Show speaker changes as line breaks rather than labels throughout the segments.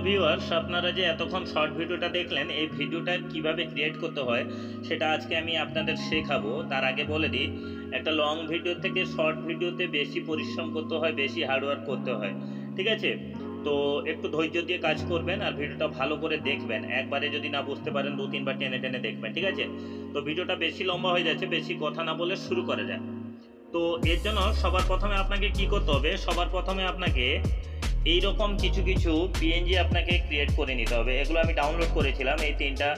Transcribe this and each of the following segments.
Viewers, আপনারা যে এতক্ষণ শর্ট ভিডিওটা দেখলেন, এই ভিডিওটা কিভাবে ক্রিয়েট করতে হয় সেটা আজকে আমি আপনাদের শেখাবো। তার আগে বলে দিই, একটা লং ভিডিও থেকে শর্ট ভিডিওতে বেশি পরিশ্রম করতে হয়, বেশি হার্ডওয়ার্ক করতে হয়, ঠিক আছে? তো একটু ধৈর্য দিয়ে কাজ করবেন আর ভিডিওটা ভালো করে দেখবেন। একবারে যদি না বুঝতে পারেন 2-3 বার টেনে টেনে দেখবেন, ঠিক আছে? তো ভিডিওটা বেশি লম্বা হয়ে যাচ্ছে, বেশি কথা না বলে শুরু করা যাক। তো এর জন্য সবার প্রথমে আপনাকে কি করতে হবে? সবার প্রথমে আপনাকে এইরকম কিছু কিছু পিএনজি আপনাকে ক্রিয়েট করে নিতে হবে। এগুলো আমি ডাউনলোড করেছিলাম, এই 3টা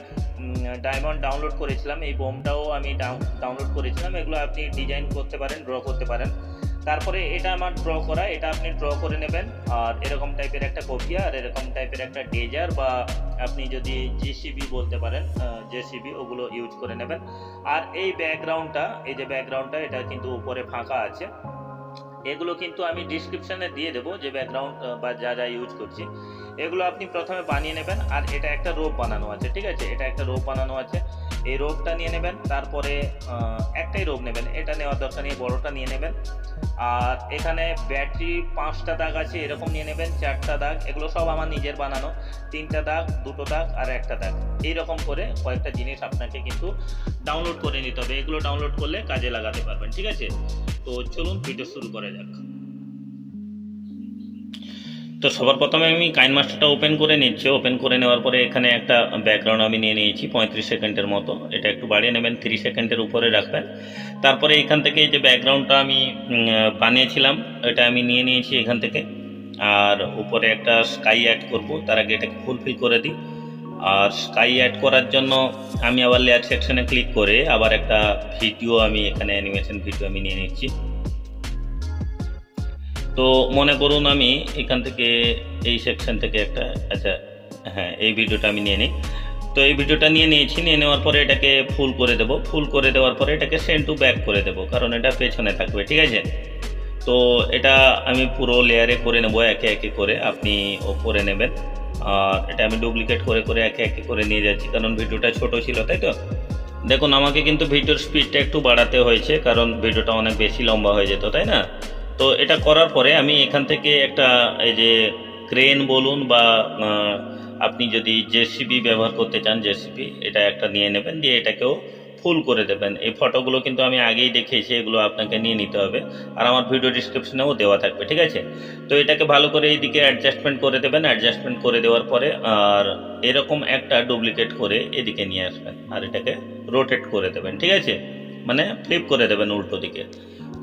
ডায়মন্ড ডাউনলোড করেছিলাম, এই বোমটাও আমি ডাউনলোড করেছিলাম। এগুলো আপনি ডিজাইন করতে পারেন, ড্র করতে পারেন। তারপরে এটা আমার ড্র করা, এটা আপনি ড্র করে নেবেন। আর এরকম টাইপের একটা কপিয়া আর এরকম টাইপের একটা ডেজার বা আপনি যদি জেসিবি বলতে পারেন, জেসিবি, ওগুলো ইউজ করে নেবেন। আর এই ব্যাকগ্রাউন্ডটা, এই যে ব্যাকগ্রাউন্ডটা, এটা কিন্তু উপরে ফাঁকা আছে। এগুলো কিন্তু আমি ডিসক্রিপশানে দিয়ে দেবো, যে ব্যাকগ্রাউন্ড বা যা যা ইউজ করছি এগুলো আপনি প্রথমে বানিয়ে নেবেন। আর এটা একটা রোপ বানানো আছে, ঠিক আছে? এটা একটা রোপ বানানো আছে, এই রোপটা নিয়ে নেবেন। তারপরে একটাই রোপ নেবেন, এটা নেওয়ার দরকার নেই, বড়টা নিয়ে নেবেন। আর এখানে ব্যাটারি 5টা দাগ আছে, এরকম নিয়ে নেবেন। 4টা দাগ, এগুলো সব আমার নিজের বানানো। 3টা দাগ, 2টো দাগ আর একটা দাগ, এইরকম করে কয়েকটা জিনিস আপনাকে কিন্তু ডাউনলোড করে নিতে হবে। এগুলো ডাউনলোড করলে কাজে লাগাতে পারবেন, ঠিক আছে? তো চলুন ভিডিও শুরু করা যাক। তো সবার প্রথমে আমি কাইনমাস্টারটা ওপেন করে নিচ্ছি। ওপেন করে নেওয়ার পরে এখানে একটা ব্যাকগ্রাউন্ড আমি নিয়ে নিয়েছি 35 সেকেন্ডের মতো। এটা একটু বাড়িয়ে নেবেন, 3 সেকেন্ডের উপরে রাখবেন। তারপরে এখান থেকে এই যে ব্যাকগ্রাউন্ডটা আমি বানিয়েছিলাম, এটা আমি নিয়ে নিয়েছি এখান থেকে। আর উপরে একটা স্কাই অ্যাড করব, তার আগে এটাকে ফুলফিল করে দিই। আর স্কাই অ্যাড করার জন্য আমি আবার লেয়ার সেকশনে ক্লিক করে আবার একটা ভিডিও, আমি এখানে অ্যানিমেশন ভিডিও আমি নিয়ে নিচ্ছি। তো মনে করুন আমি এখান থেকে এই সেকশন থেকে একটা, আচ্ছা হ্যাঁ, এই ভিডিওটা আমি নিয়ে নিই। তো এই ভিডিওটা নিয়ে নিয়েছি, নিয়ে নেওয়ার পরে এটাকে ফুল করে দেব। ফুল করে দেওয়ার পরে এটাকে সেন্ড টু ব্যাক করে দেব, কারণ এটা পেছনে থাকবে, ঠিক আছে? তো এটা আমি পুরো লেয়ারে করে নেব, একে একে করে আপনি ও করে নেবেন। আর এটা আমি ডুপ্লিকেট করে করে একে একে করে নিয়ে যাচ্ছি, কারণ ভিডিওটা ছোট ছিল, তাই তো? দেখুন, আমাকে কিন্তু ভিডিওর স্পিডটা একটু বাড়াতে হয়েছে, কারণ ভিডিওটা অনেক বেশি লম্বা হয়ে যেত, তাই না? তো এটা করার পরে আমি এখান থেকে একটা, এই যে ক্রেন বলুন বা আপনি যদি জেসিবি ব্যবহার করতে চান, জেসিবি, এটা একটা নিয়ে নেবেন, দিয়ে এটাকেও ফুল করে দেবেন। এই ফটোগুলো কিন্তু আমি আগেই দেখিয়েছি, এগুলো আপনাকে নিয়ে নিতে হবে। আর আমার ভিডিও ডিসক্রিপশনেও দেওয়া থাকবে, ঠিক আছে? তো এটাকে ভালো করে এইদিকে অ্যাডজাস্টমেন্ট করে দেবেন। অ্যাডজাস্টমেন্ট করে দেওয়ার পরে আর এরকম একটা ডুপ্লিকেট করে এদিকে নিয়ে আসবেন আর এটাকে রোটেট করে দেবেন, ঠিক আছে? মানে ফ্লিপ করে দেবেন উল্টো দিকে।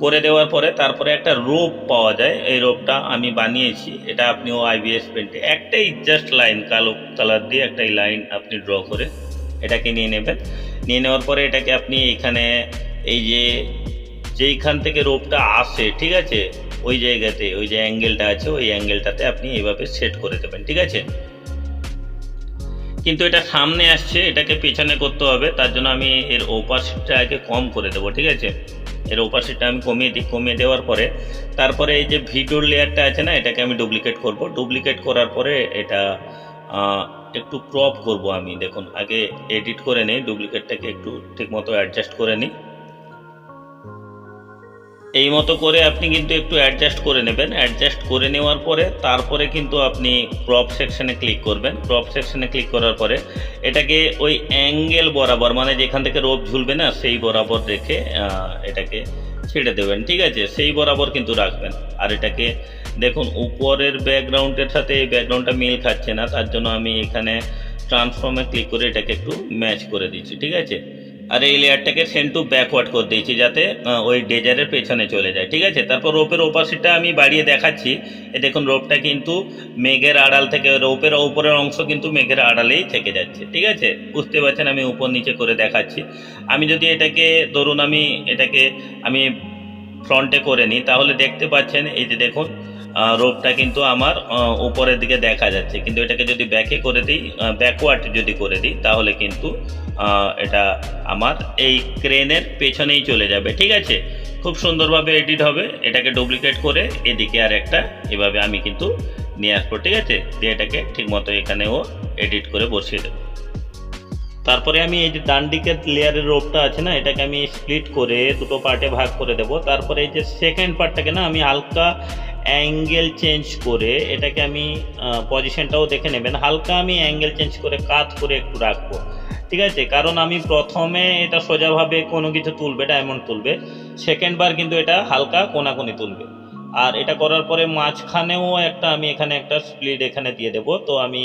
করে দেওয়ার পরে তারপরে একটা রোপ পাওয়া যায়, এই রোপটা আমি বানিয়েছি। এটা আপনিও আইবিএস পেন্টে একটাই জাস্ট লাইন, কালো কালার দিয়ে একটাই লাইন আপনি ড্র করে এটাকে নিয়ে নেবেন। নিয়ে নেওয়ার পরে এটাকে আপনি এখানে, এই যে যেইখান থেকে রোপটা আসে, ঠিক আছে, ওই জায়গাতে, ওই যে অ্যাঙ্গেলটা আছে, ওই অ্যাঙ্গেলটাতে আপনি এইভাবে সেট করে দেবেন, ঠিক আছে? কিন্তু এটা সামনে আসছে, এটাকে পেছনে করতে হবে। তার জন্য আমি এর ওপাসিটিটা আগে কম করে দেবো, ঠিক আছে? এর ওপাসিটিটা আমি কমিয়ে দিই। কমিয়ে দেওয়ার পরে তারপরে এই যে ভিডিওর লেয়ারটা আছে না, এটাকে আমি ডুপ্লিকেট করব। ডুপ্লিকেট করার পরে এটা একটু ক্রপ করব আমি। দেখুন, আগে এডিট করে নিই, ডুপ্লিকেটটাকে একটু ঠিকমতো অ্যাডজাস্ট করে নিই। এই মতো করে আপনি কিন্তু একটু অ্যাডজাস্ট করে নেবেন। অ্যাডজাস্ট করে নেওয়ার পরে তারপরে কিন্তু আপনি ক্রপ সেকশনে ক্লিক করবেন। ক্রপ সেকশনে ক্লিক করার পরে এটাকে ওই অ্যাঙ্গেল বরাবর, মানে যেখান থেকে রোপ ঝুলবে না, সেই বরাবর রেখে এটাকে ছেড়ে দেবেন, ঠিক আছে? সেই বরাবর কিন্তু রাখবেন। আর এটাকে দেখুন, উপরের ব্যাকগ্রাউন্ডের সাথে এই ব্যাকগ্রাউন্ডটা মিল খাচ্ছে না, তার জন্য আমি এখানে ট্রান্সফর্মে ক্লিক করে এটাকে একটু ম্যাচ করে দিচ্ছি, ঠিক আছে? আর এই লেয়ারটাকে সেন্ড টু ব্যাকওয়ার্ড করে দিয়েছি, যাতে ওই ডেজারের পেছনে চলে যায়, ঠিক আছে? তারপর রোপের ওপাসিটিটা আমি বাড়িয়ে দেখাচ্ছি। এ দেখুন, রোপটা কিন্তু মেঘের আড়াল থেকে, রোপের উপরের অংশ কিন্তু মেঘের আড়ালেই থেকে যাচ্ছে, ঠিক আছে? বুঝতে পারছেন, আমি উপর নিচে করে দেখাচ্ছি। আমি যদি এটাকে, ধরুন আমি ফ্রন্টে করে নিই, তাহলে দেখতে পাচ্ছেন, এই যে দেখুন, রোপটা কিন্তু আমার উপরের দিকে দেখা যাচ্ছে। কিন্তু এটাকে যদি ব্যাকে করে দিই, ব্যাকওয়ার্ড যদি করে দিই, তাহলে কিন্তু এটা আমার এই ক্রেনের পেছনেই চলে যাবে, ঠিক আছে? খুব সুন্দরভাবে এডিট হবে। এটাকে ডুপ্লিকেট করে এদিকে আর একটা এভাবে আমি কিন্তু নিয়ে আসবো, ঠিক আছে? দিয়ে এটাকে ঠিকমতো এখানেও এডিট করে বসিয়ে দেবো। তারপরে আমি এই যে ডান দিকের লেয়ারের রোপটা আছে না, এটাকে আমি স্প্লিট করে দুটো পার্টে ভাগ করে দেব। তারপরে এই যে সেকেন্ড পার্টটাকে না, আমি হালকা অ্যাঙ্গেল চেঞ্জ করে এটাকে আমি পজিশনটাও দেখে নেবেন, হালকা আমি অ্যাঙ্গেল চেঞ্জ করে কাত করে একটু রাখবো, ঠিক আছে। কারণ আমি প্রথমে এটা সোজাভাবে কোনো কিছু তুলবে, ডায়মন্ড তুলবে, সেকেন্ড বার কিন্তু এটা হালকা কোনাকুনি তুলবে। আর এটা করার পরে মাঝখানেও আমি এখানে একটা স্প্লিট এখানে দিয়ে দেবো। তো আমি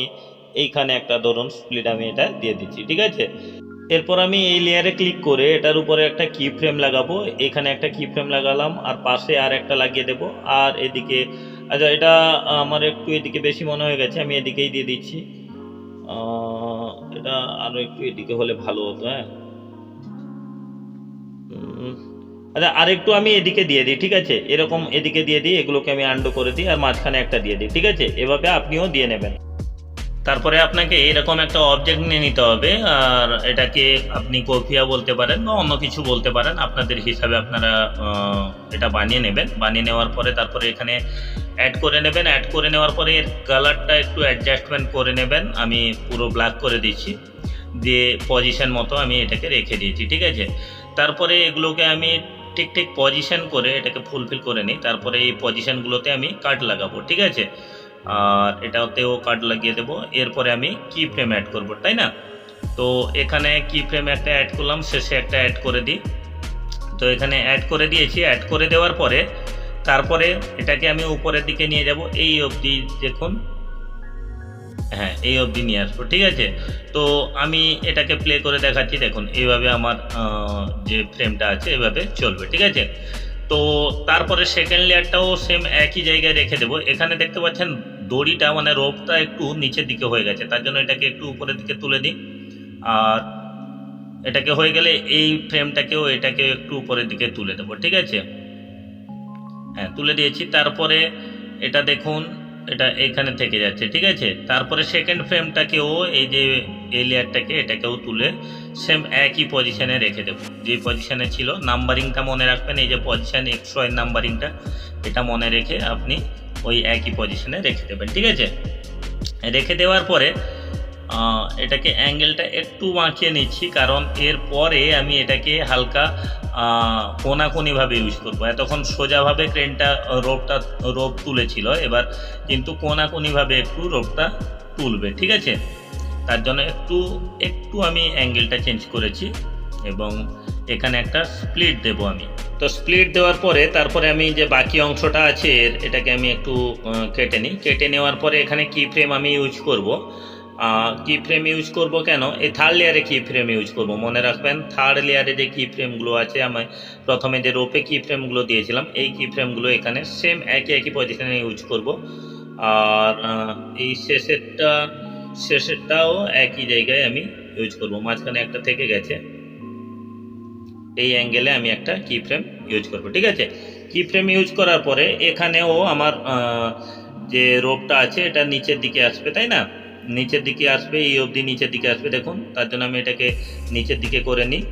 এইখানে একটা ধরুন স্প্লিট আমি এটা দিয়ে দিচ্ছি, ঠিক আছে। এরপর আমি এই লেয়ারে ক্লিক করে এটার উপরে একটা কি ফ্রেম লাগাবো, এখানে একটা কি ফ্রেম লাগালাম, আর পাশে আর একটা লাগিয়ে দেবো। আর এদিকে আচ্ছা, এটা আমার একটু এদিকে বেশি মনে হয়ে গেছে, আমি এদিকেই দিয়ে দিচ্ছি। এটা আরও একটু এদিকে হলে ভালো হতো। হ্যাঁ, আচ্ছা, আর একটু আমি এদিকে দিয়ে দিই, ঠিক আছে। এরকম এদিকে দিয়ে দিই, এগুলোকে আমি আন্ডু করে দিই, আর মাঝখানে একটা দিয়ে দিই, ঠিক আছে। এভাবে আপনিও দিয়ে নেবেন। তারপরে আপনাকে এরকম একটা অবজেক্ট নিয়ে নিতে হবে, আর এটাকে আপনি কফিয়া বলতে পারেন বা অন্য কিছু বলতে পারেন, আপনাদের হিসাবে আপনারা এটা বানিয়ে নেবেন। বানিয়ে নেওয়ার পরে তারপরে এখানে অ্যাড করে নেবেন। অ্যাড করে নেওয়ার পরে এর কালারটা একটু অ্যাডজাস্টমেন্ট করে নেবেন। আমি পুরো ব্ল্যাক করে দিচ্ছি, দিয়ে পজিশন মতো আমি এটাকে রেখে দিয়েছি, ঠিক আছে। তারপরে এগুলোকে আমি ঠিক ঠিক পজিশন করে এটাকে ফুলফিল করে নিই। তারপরে এই পজিশনগুলোতে আমি কাট লাগাবো, ঠিক আছে। আর এটাতেও কাট লাগিয়ে দেবো। এরপরে আমি কি ফ্রেম অ্যাড করব, তাই না। তো এখানে কি ফ্রেম একটা অ্যাড করলাম, শেষে একটা অ্যাড করে দিই। তো এখানে অ্যাড করে দিয়েছি। অ্যাড করে দেওয়ার পরে তারপরে এটাকে আমি উপরের দিকে নিয়ে যাব, এই অবধি দেখুন। হ্যাঁ, এই অবধি নিয়ে আসবো, ঠিক আছে। তো আমি এটাকে প্লে করে দেখাচ্ছি, দেখুন এইভাবে আমার যে ফ্রেমটা আছে এভাবে চলবে, ঠিক আছে। তো তারপরে সেকেন্ড লেয়ারটাও সেম একই জায়গায় রেখে দেবো। এখানে দেখতে পাচ্ছেন দড়িটা মানে রোপটা একটু নিচের দিকে হয়ে গেছে, তার জন্য এটাকে একটু উপরের দিকে তুলে দিই। আর এটাকে হয়ে গেলে এই ফ্রেমটাকেও এটাকে একটু উপরের দিকে তুলে দেবো, ঠিক আছে। হ্যাঁ, তুলে দিয়েছি। তারপরে এটা দেখুন, এটা এইখানে থেকে যাচ্ছে, ঠিক আছে। তারপরে সেকেন্ড ফ্রেমটাকেও এই যে এই লেয়ারটাকে এটাকেও তুলে সেম একই পজিশনে রেখে দেবো, যে পজিশনে ছিল। নাম্বারিংটা মনে রাখবেন, এই যে পজিশন 100 নাম্বারিংটা, এটা মনে রেখে আপনি ওই একই পজিশনে রেখে দেবেন, ঠিক আছে। রেখে দেওয়ার পরে এটাকে অ্যাঙ্গেলটা একটু বাঁকিয়ে নিচ্ছি, কারণ এরপরে আমি এটাকে হালকা কোনাকুনিভাবে ইউজ করবো। এতক্ষণ সোজাভাবে ক্রেনটা রোপ তুলেছিল, এবার কিন্তু কোনাকুনিভাবে একটু রোপটা তুলবে, ঠিক আছে। তার জন্য একটু আমি অ্যাঙ্গেলটা চেঞ্জ করেছি, এবং এখানে একটা স্প্লিট দেবো আমি। তো স্প্লিট দেওয়ার পরে তারপরে আমি যে বাকি অংশটা আছে এটাকে আমি একটু কেটে নিই। কেটে নেওয়ার পরে এখানে কি ফ্রেম আমি ইউজ করব। কি ফ্রেম ইউজ করব কেন, এই থার্ড লেয়ারে কি ফ্রেম ইউজ করব মনে রাখবেন। থার্ড লেয়ারে যে কি ফ্রেমগুলো আছে, আমি প্রথমে যে রোপে কি ফ্রেমগুলো দিয়েছিলাম, এই কি ফ্রেমগুলো এখানে সেম একই পজিশনে ইউজ করব। আর এই শেষেরটাও একই জায়গায় আমি ইউজ করব। মাঝখানে একটা থেকে গেছে, এই অ্যাঙ্গেলে আমি একটা কি ফ্রেম ইউজ করব, ঠিক আছে। কি ফ্রেম ইউজ করার পরে এখানেও আমার যে রোপটা আছে এটা নিচের দিকে আসবে, তাই না। নিচের দিকে আসবে, এই অবধি নিচের দিকে আসবে, দেখুন। তার জন্য আমি এটাকে নিচের দিকে করে নিই।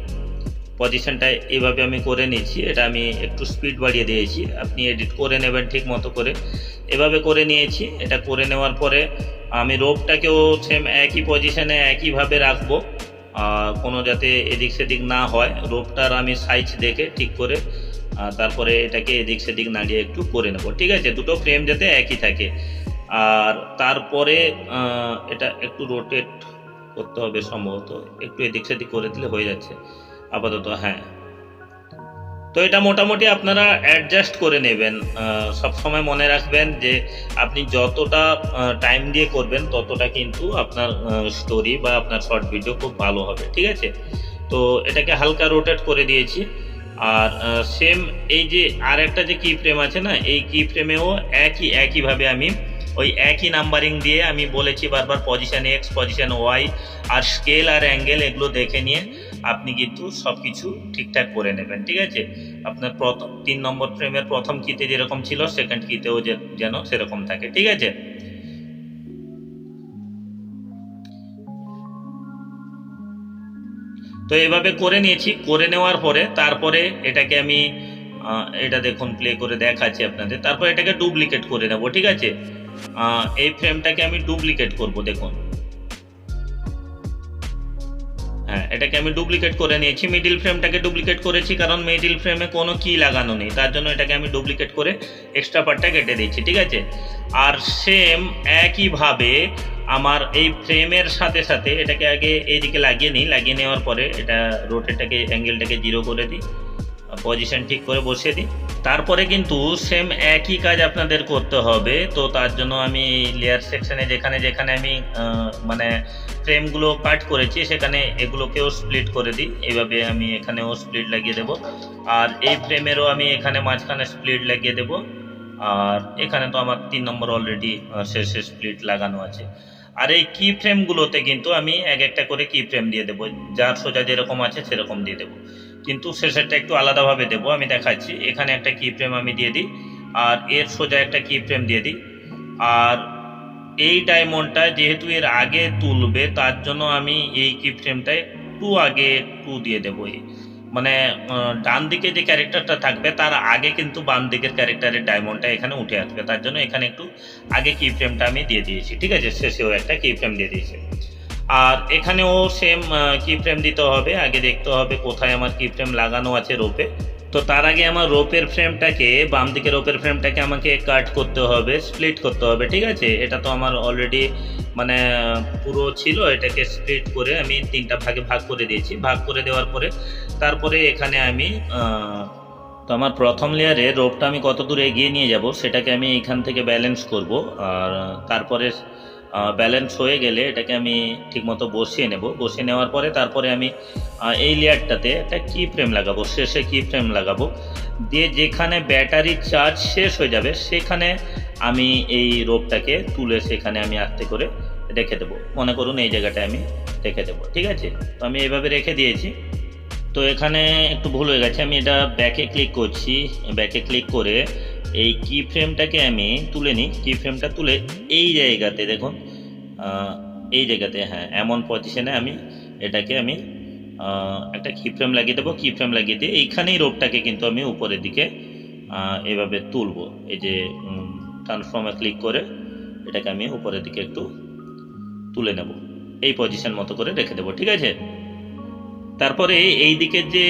পজিশনটা এইভাবে আমি করে নিয়েছি। এটা আমি একটু স্পিড বাড়িয়ে দিয়েছি, আপনি এডিট করে নেবেন ঠিক মতো করে। এভাবে করে নিয়েছি। এটা করে নেওয়ার পরে আমি রোপটাকেও সেম একই পজিশনে একইভাবে রাখবো, কোনো যাতে এদিক সেদিক না হয়। রোপটার আমি সাইজ দেখে ঠিক করে তারপরে এটাকে এদিক সেদিক নাড়িয়ে একটু করে নেব, ঠিক আছে। দুটো ফ্রেম যাতে একই থাকে। আর তারপরে এটা একটু রোটেট করতে হবে, সম্ভবত একটু এদিক সেদিক করে দিলে হয়ে যাচ্ছে আপাতত। হ্যাঁ, তো এটা মোটামুটি আপনারা অ্যাডজাস্ট করে নেবেন। সবসময় মনে রাখবেন যে আপনি যতটা টাইম দিয়ে করবেন ততটা কিন্তু আপনার স্টোরি বা আপনার শর্ট ভিডিও খুব ভালো হবে, ঠিক আছে। তো এটাকে হালকা রোটেট করে দিয়েছি। আর সেম এই যে আর একটা যে কি ফ্রেম আছে না, এই কি ফ্রেমেও একইভাবে আমি ওই একই নাম্বারিং দিয়ে আমি বলেছি বারবার, পজিশন এক্স, পজিশন ওয়াই, আর স্কেল আর অ্যাঙ্গেল এগুলো দেখে নিয়ে আপনি কিন্তু সব কিছু ঠিকঠাক করে নেবেন, ঠিক আছে। আপনার 3 নম্বর ফ্রেমের প্রথম কিতে যেরকম ছিল সেকেন্ড কিতেও যেন সেরকম থাকে, ঠিক আছে। তো এভাবে করে নিয়েছি। করে নেওয়ার পরে তারপরে এটাকে আমি এটা দেখুন প্লে করে দেখাচ্ছি আপনাদের। তারপর এটাকে ডুপ্লিকেট করে নেব, ঠিক আছে। এই ফ্রেমটাকে আমি ডুপ্লিকেট করব, দেখুন। হ্যাঁ, এটাকে আমি ডুপ্লিকেট করে নিয়েছি। মিডিল ফ্রেমটাকে ডুপ্লিকেট করেছি কারণ মিডিল ফ্রেমে কোনো কি লাগানো নেই, তার জন্য এটাকে আমি ডুপ্লিকেট করে এক্সট্রা পার্টটা কেটে দিচ্ছি, ঠিক আছে। আর সেম একইভাবে আমার এই ফ্রেমের সাথে সাথে এটাকে আগে এইদিকে লাগিয়ে নিই, লাগিয়ে নেওয়ার পরে এটা রোটেটটাকে অ্যাঙ্গেলটাকে 0 করে দিই, পজিশন ঠিক করে বসিয়ে দিই। তারপরে কিন্তু সেম একই কাজ আপনাদের করতে হবে। তো তার জন্য আমি লেয়ার সেকশনে যেখানে যেখানে আমি মানে ফ্রেমগুলো কাট করেছি সেখানে এগুলোকেও স্প্লিট করে দিই। এইভাবে আমি এখানেও স্প্লিট লাগিয়ে দেব, আর এই ফ্রেমেরও আমি এখানে মাঝখানে স্প্লিট লাগিয়ে দেব। আর এখানে তো আমার 3 নম্বর অলরেডি শেষে স্প্লিট লাগানো আছে। আর এই কি ফ্রেমগুলোতে কিন্তু আমি এক একটা করে কি ফ্রেম দিয়ে দেবো, যার সোজা যেরকম আছে সেরকম দিয়ে দেবো, কিন্তু শেষেরটা একটু আলাদাভাবে দেবো। আমি দেখাচ্ছি, এখানে একটা কি ফ্রেম আমি দিয়ে দিই, আর এর সোজা একটা কি ফ্রেম দিয়ে দিই। আর এই ডায়মন্ডটা যেহেতু এর আগে তুলবে তার জন্য আমি এই কি ফ্রেমটায় একটু আগে একটু দিয়ে দেবো। মানে ডান দিকে যে ক্যারেক্টারটা থাকবে তার আগে কিন্তু বাম দিকের ক্যারেক্টারের ডায়মন্ডটা এখানে উঠে আসবে, তার জন্য এখানে একটু আগে কি ফ্রেমটা আমি দিয়ে দিয়েছি, ঠিক আছে। শেষেও একটা কি ফ্রেম দিয়ে দিয়েছি। আর এখানেও সেম কি ফ্রেম দিতে হবে, আগে দেখতে হবে কোথায় আমার কি ফ্রেম লাগানো আছে রোপে। তো তার আগে আমার রোপের ফ্রেমটাকে, বাম দিকে রোপের ফ্রেমটাকে আমাকে কাট করতে হবে, স্প্লিট করতে হবে, ঠিক আছে। এটা তো আমার অলরেডি মানে পুরো ছিল, এটাকে স্প্লিট করে আমি 3টা ভাগে ভাগ করে দিয়েছি। ভাগ করে দেওয়ার পরে তারপরে এখানে আমি তো আমার প্রথম লেয়ারে রোপটা আমি কত দূর এগিয়ে নিয়ে যাব সেটাকে আমি এখান থেকে ব্যালেন্স করব। আর তারপরে ব্যালেন্স হয়ে গেলে এটাকে আমি ঠিকমতো বসিয়ে নেব। বসিয়ে নেওয়ার পরে তারপরে আমি এই লেয়ারটাতে একটা কি ফ্রেম লাগাবো, শেষে কি ফ্রেম লাগাবো, দিয়ে যেখানে ব্যাটারি চার্জ শেষ হয়ে যাবে সেখানে আমি এই রোপটাকে তুলে সেখানে আমি আস্তে করে রেখে দেবো। মনে করুন এই জায়গাটায় আমি রেখে দেবো, ঠিক আছে। তো আমি এইভাবে রেখে দিয়েছি। তো এখানে একটু ভুল হয়ে গেছে, আমি এটা ব্যাকে ক্লিক করছি। ব্যাকে ক্লিক করে এই কি ফ্রেমটাকে আমি তুলে নিই। কি ফ্রেমটা তুলে এই জায়গাতে দেখুন, এই জায়গাতে, হ্যাঁ, এমন পজিশনে আমি এটাকে আমি একটা কি ফ্রেম লাগিয়ে দেবো। কি ফ্রেম লাগিয়ে দিয়ে এইখানেই রোপটাকে কিন্তু আমি উপরের দিকে এভাবে তুলবো। এই যে ট্রান্সফর্মে ক্লিক করে এটাকে আমি উপরের দিকে একটু তুলে নেব, এই পজিশন মতো করে রেখে দেবো, ঠিক আছে। তারপরে এই দিকের যে